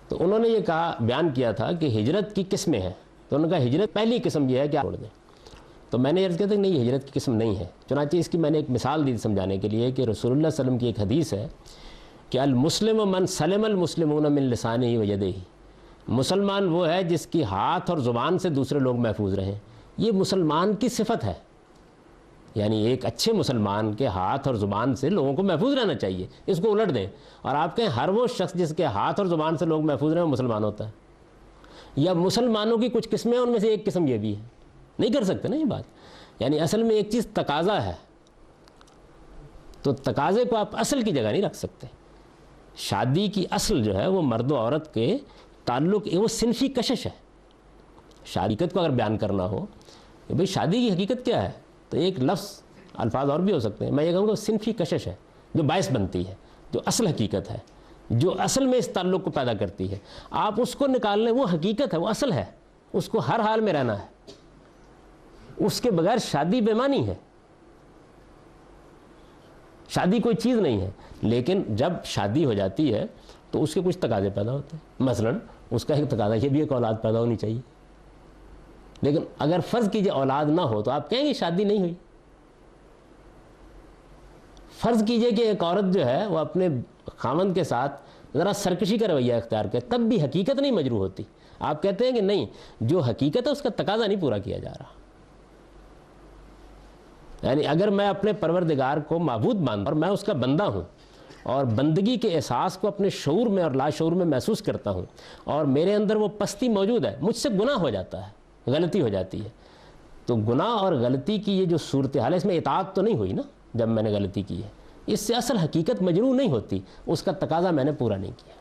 تو انہوں نے یہ کہا، بیان کیا تھا کہ ہجرت کی قسمیں ہیں، تو انہوں نے کہا ہجرت پہلی قسم یہ ہے کہ آپ چھوڑ دیں. تو میں نے عرض کیا تھا کہ نہیں، یہ ہجرت کی قسم نہیں ہے. چنانچہ اس کی میں نے ایک مثال دی سمجھانے کے لیے کہ رسول اللہ صلی اللہ علیہ وسلم کی ایک حدیث ہے کہ المسلم من سلم المسلمون من لسانہ و یدہ، مسلمان وہ ہے جس کی ہاتھ اور زبان سے دوسرے لوگ محفوظ رہیں. یہ مسلمان کی صفت ہے، یعنی ایک اچھے مسلمان کے ہاتھ اور زبان سے لوگوں کو محفوظ رہنا چاہیے، اس کو الٹ دیں اور آپ کہیں ہر وہ شخص جس کے ہاتھ اور زبان سے لوگ محفوظ رہیں وہ مسلمان ہوتا ہے، یا مسلمانوں کی کچھ قسمیں ان میں سے ایک قسم یہ بھی ہے، نہیں کر سکتے نا یہ بات۔ یعنی اصل میں ایک چیز تقاضا ہے، تو تقاضے کو آپ اصل کی جگہ نہیں رکھ سکتے۔ شادی کی اصل جو ہے وہ مرد و عورت کے تعلق، وہ صنفی کشش ہے۔ حقیقت کو اگر بیان کرنا ہو کہ بھئی شادی کی حقیقت کیا ہے، تو ایک لفظ، الفاظ اور بھی ہو سکتے ہیں، میں یہ کہوں گا صنفی کشش ہے جو باعث بنتی ہے، جو اصل حقیقت ہے، جو اصل میں اس تعلق کو پیدا کرتی ہے۔ آپ اس کو نکال لیں، وہ حقیقت ہے، وہ اصل ہے، اس کو ہر حال میں رہنا ہے، اس کے بغیر شادی بے معنی ہے۔ شادی کوئی چیز نہیں ہے، لیکن جب شادی ہو جاتی ہے تو اس کے کچھ تقاضے پیدا ہوتے ہیں۔ مثلا اس کا ایک تقاضا یہ بھی ایک اولاد پیدا ہونی چاہیے، لیکن اگر فرض کیجئے اولاد نہ ہو تو آپ کہیں گے شادی نہیں ہوئی۔ فرض کیجئے کہ ایک عورت جو ہے وہ اپنے خاوند کے ساتھ ذرا سرکشی کا رویہ اختیار کرے، تب بھی حقیقت نہیں مجروح ہوتی۔ آپ کہتے ہیں کہ نہیں، جو حقیقت ہے اس کا تقاضا نہیں پورا کیا جا رہا۔ یعنی اگر میں اپنے پروردگار کو معبود مانتا اور میں اس کا بندہ ہوں اور بندگی کے احساس کو اپنے شعور میں اور لاشعور میں محسوس کرتا ہوں اور میرے اندر وہ پستی موجود ہے، مجھ سے گناہ ہو جاتا ہے، غلطی ہو جاتی ہے، تو گناہ اور غلطی کی یہ جو صورتحال ہے، اس میں اطاعت تو نہیں ہوئی نا جب میں نے غلطی کی ہے، اس سے اصل حقیقت مجروح نہیں ہوتی، اس کا تقاضا میں نے پورا نہیں کیا۔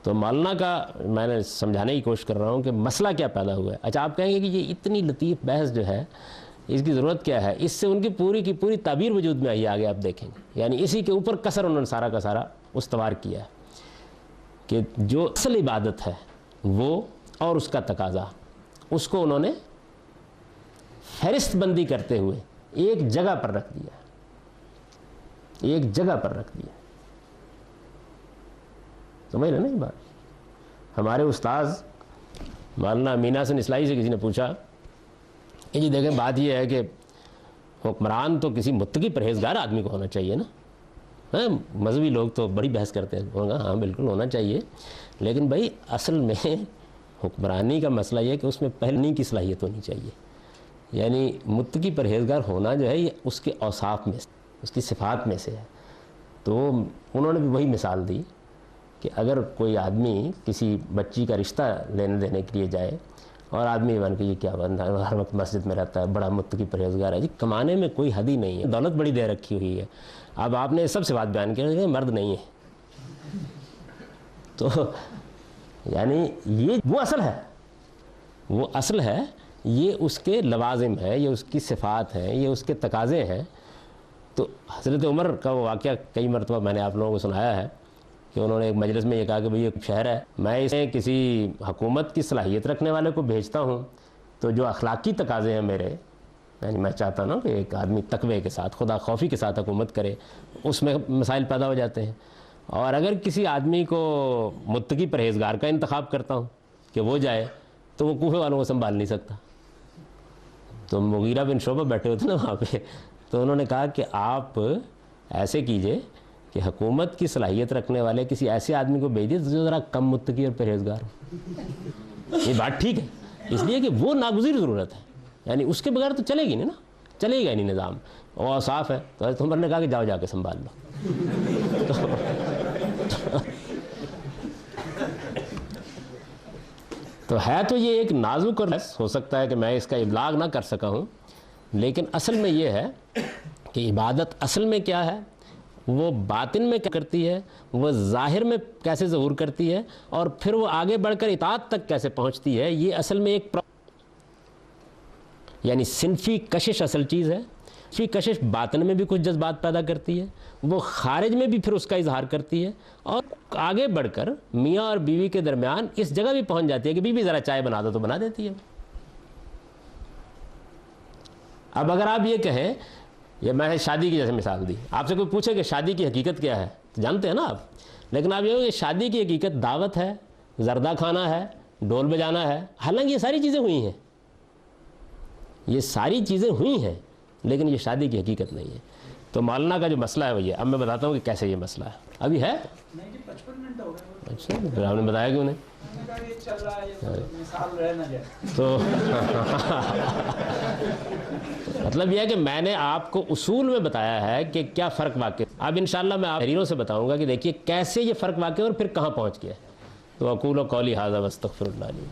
تو مولانا کا میں نے سمجھانے کی کوشش کر رہا ہوں کہ مسئلہ کیا پیدا ہوا ہے۔ اچھا آپ کہیں گے کہ یہ اتنی لطیف بحث جو ہے اس کی ضرورت کیا ہے، اس سے ان کی پوری تعبیر وجود میں آئی، آگے آپ دیکھیں گے۔ یعنی اسی کے اوپر کثر انہوں نے سارا کا سارا استوار کیا ہے کہ جو اصل عبادت ہے وہ اور اس کا تقاضا، اس کو انہوں نے فہرست بندی کرتے ہوئے ایک جگہ پر رکھ دیا، ایک جگہ پر رکھ دیا۔ سمجھ رہے نا یہ بات؟ ہمارے استاذ مولانا امین حسن اصلاحی سے کسی نے پوچھا کہ جی دیکھیں بات یہ ہے کہ حکمران تو کسی متقی پرہیزگار آدمی کو ہونا چاہیے نا، مذہبی لوگ تو بڑی بحث کرتے ہیں، ہوں گا ہاں بالکل ہونا چاہیے، لیکن بھائی اصل میں حکمرانی کا مسئلہ یہ ہے کہ اس میں پہلنی کی صلاحیت ہونی چاہیے۔ یعنی متقی پرہیزگار ہونا جو ہے یہ اس کے اوصاف میں، اس کی صفات میں سے ہے۔ تو انہوں نے بھی وہی مثال دی کہ اگر کوئی آدمی کسی بچی کا رشتہ لینے دینے کے لیے جائے اور آدمی بن کے یہ کیا بندہ ہے، ہر وقت مسجد میں رہتا ہے، بڑا متقی پرہیزگار ہے، جی کمانے میں کوئی حد ہی نہیں ہے، دولت بڑی دے رکھی ہوئی ہے، اب آپ نے سب سے بات بیان کیا کہ مرد نہیں ہے، تو یعنی یہ وہ اصل ہے، وہ اصل ہے، یہ اس کے لوازم ہے، یہ اس کی صفات ہیں، یہ اس کے تقاضے ہیں۔ تو حضرت عمر کا وہ واقعہ کئی مرتبہ میں نے آپ لوگوں کو سنایا ہے کہ انہوں نے ایک مجلس میں یہ کہا کہ بھئی یہ شہر ہے، میں اسے کسی حکومت کی صلاحیت رکھنے والے کو بھیجتا ہوں تو جو اخلاقی تقاضے ہیں میرے، یعنی میں چاہتا ہوں کہ ایک آدمی تقوی کے ساتھ، خدا خوفی کے ساتھ حکومت کرے، اس میں مسائل پیدا ہو جاتے ہیں۔ اور اگر کسی آدمی کو متقی پرہیزگار کا انتخاب کرتا ہوں کہ وہ جائے تو وہ کوفے والوں کو سنبھال نہیں سکتا۔ تو مغیرہ بن شعبہ بیٹھے ہوتے نا وہاں پہ، تو انہوں نے کہا کہ آپ ایسے کیجئے کہ حکومت کی صلاحیت رکھنے والے کسی ایسے آدمی کو بھیجیے جو ذرا کم متقی اور پرہیزگار ہو۔ یہ بات ٹھیک ہے، اس لیے کہ وہ ناگزیر ضرورت ہے، یعنی اس کے بغیر تو چلے گی نہیں نا، چلے گا نہیں نظام، اور صاف ہے۔ تو حضرت عمر نے کہا کہ جاؤ جا کے سنبھال لو۔ تو ہے تو یہ ایک نازک اور ہو سکتا ہے کہ میں اس کا ابلاغ نہ کر سکا ہوں، لیکن اصل میں یہ ہے کہ عبادت اصل میں کیا ہے، وہ باطن میں کیا کرتی ہے، وہ ظاہر میں کیسے ظہور کرتی ہے، اور پھر وہ آگے بڑھ کر اطاعت تک کیسے پہنچتی ہے، یہ اصل میں ایک یعنی صنفی کشش اصل چیز ہے۔ صنفی کشش باطن میں بھی کچھ جذبات پیدا کرتی ہے، وہ خارج میں بھی پھر اس کا اظہار کرتی ہے، اور آگے بڑھ کر میاں اور بیوی کے درمیان اس جگہ بھی پہنچ جاتی ہے کہ بیوی ذرا چائے بنا دو تو بنا دیتی ہے۔ اب اگر آپ یہ کہیں، یہ میں شادی کی جیسے مثال دی، آپ سے کوئی پوچھے کہ شادی کی حقیقت کیا ہے تو جانتے ہیں نا آپ، لیکن آپ یہ کہ شادی کی حقیقت دعوت ہے، زردہ کھانا ہے، ڈول بجانا ہے، حالانکہ یہ ساری چیزیں ہوئی ہیں، یہ ساری چیزیں ہوئی ہیں، لیکن یہ شادی کی حقیقت نہیں ہے۔ تو مولانا کا جو مسئلہ ہے وہ یہ، اب میں بتاتا ہوں کہ کیسے یہ مسئلہ ہے. ابھی ہے؟ نہیں جی 55 منٹ ہو گئے. اچھا پھر آپ نے بتایا کیوں نہیں؟ میں نے کہا یہ چل رہا ہے، یہ مثال رہ نہ جائے. تو مطلب یہ ہے کہ میں نے آپ کو اصول میں بتایا ہے کہ کیا فرق واقع. اب انشاءاللہ میں آپ تحریروں سے بتاؤں گا کہ دیکھیے کیسے یہ فرق واقع اور پھر کہاں پہنچ گیا. تو اقول قولی ھذا واستغفر اللہ لی.